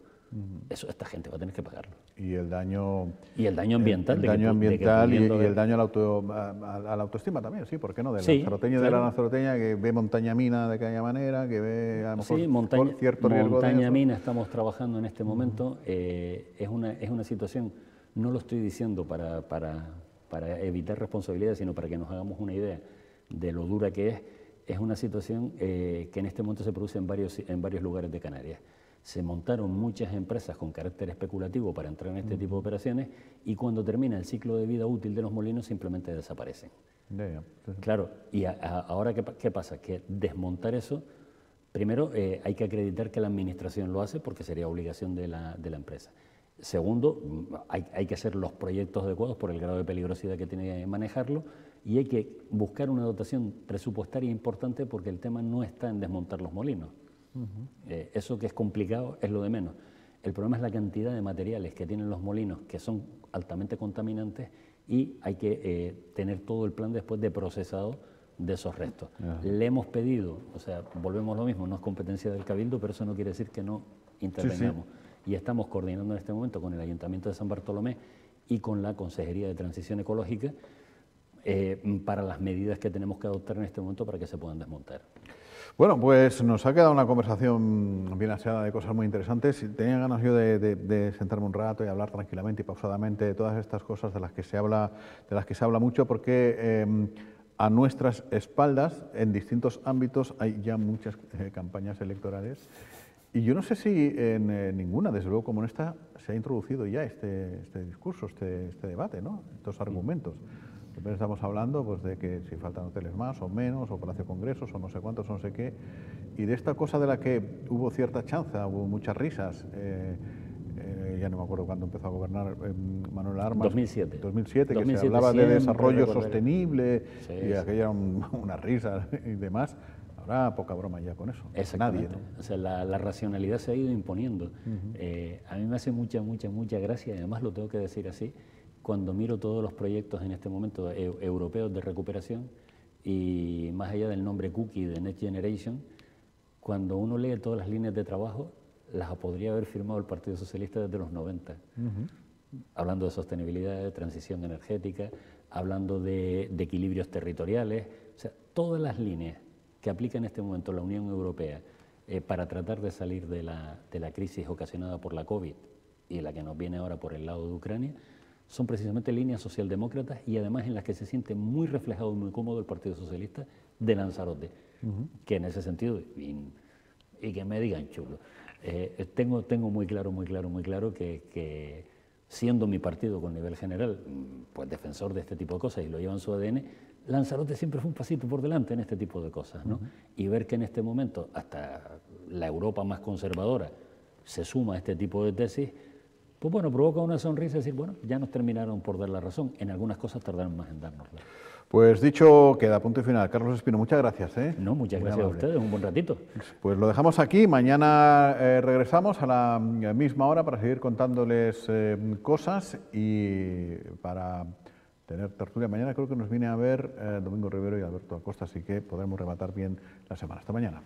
Eso esta gente va a tener que pagarlo. Y el daño... Y el daño ambiental. El daño ambiental y el daño a la autoestima también, sí, ¿por qué no? Del lanzaroteño, de la lanzaroteña que ve montaña mina de aquella manera, que ve a lo mejor cierto riesgo de montaña mina estamos trabajando en este momento. Es una situación, no lo estoy diciendo para evitar responsabilidades, sino para que nos hagamos una idea de lo dura que es. es una situación que en este momento se produce en varios lugares de Canarias. Se montaron muchas empresas con carácter especulativo para entrar en este tipo de operaciones y cuando termina el ciclo de vida útil de los molinos simplemente desaparecen. Claro, y ahora ¿qué pasa? Que desmontar eso, primero hay que acreditar que la administración lo hace porque sería obligación de la empresa. Segundo, hay que hacer los proyectos adecuados por el grado de peligrosidad que tiene que manejarlo y hay que buscar una dotación presupuestaria importante porque el tema no está en desmontar los molinos. Eso que es complicado es lo de menos. El problema es la cantidad de materiales que tienen los molinos que son altamente contaminantes y hay que tener todo el plan después de procesado de esos restos. Le hemos pedido, o sea, volvemos a lo mismo, no es competencia del Cabildo, pero eso no quiere decir que no intervengamos. Y estamos coordinando en este momento con el Ayuntamiento de San Bartolomé y con la Consejería de Transición Ecológica para las medidas que tenemos que adoptar en este momento para que se puedan desmontar. Bueno, pues nos ha quedado una conversación bien aseada de cosas muy interesantes. Tenía ganas yo de sentarme un rato y hablar tranquilamente y pausadamente de todas estas cosas de las que se habla mucho, porque a nuestras espaldas, en distintos ámbitos, hay ya muchas campañas electorales. Y yo no sé si en ninguna, desde luego como en esta, se ha introducido ya este discurso, este debate, ¿no? Estos argumentos. Siempre estamos hablando pues, de que si faltan hoteles más o menos, o Palacio de Congresos, o no sé cuántos, o no sé qué. Y de esta cosa de la que hubo cierta chanza, hubo muchas risas. Ya no me acuerdo cuándo empezó a gobernar Manuel Armas. 2007. 2007, que se hablaba de desarrollo sostenible, y aquella era una risa y demás. Ahora poca broma ya con eso. Nadie, ¿no? O sea, la racionalidad se ha ido imponiendo. A mí me hace mucha gracia, y además lo tengo que decir así, cuando miro todos los proyectos en este momento europeos de recuperación y más allá del nombre cookie de Next Generation, cuando uno lee todas las líneas de trabajo, las podría haber firmado el Partido Socialista desde los 90. Hablando de sostenibilidad, de transición energética, hablando de equilibrios territoriales, o sea, todas las líneas que aplica en este momento la Unión Europea para tratar de salir de la crisis ocasionada por la COVID y la que nos viene ahora por el lado de Ucrania, son precisamente líneas socialdemócratas y además en las que se siente muy reflejado y muy cómodo el Partido Socialista de Lanzarote, que en ese sentido, y que me digan chulo, tengo muy claro que siendo mi partido con nivel general, pues defensor de este tipo de cosas y lo lleva en su ADN, Lanzarote siempre fue un pasito por delante en este tipo de cosas, ¿no? Y ver que en este momento hasta la Europa más conservadora se suma a este tipo de tesis, pues bueno, provoca una sonrisa y decir, bueno, ya nos terminaron por dar la razón. En algunas cosas tardaron más en dárnosla. Pues dicho queda, punto y final. Carlos Espino, muchas gracias. No, muchas gracias a ustedes, un buen ratito. Pues lo dejamos aquí, mañana regresamos a la misma hora para seguir contándoles cosas y para tener tertulia. Mañana creo que nos viene a ver Domingo Rivero y Alberto Acosta, así que podremos rematar bien la semana. Hasta mañana.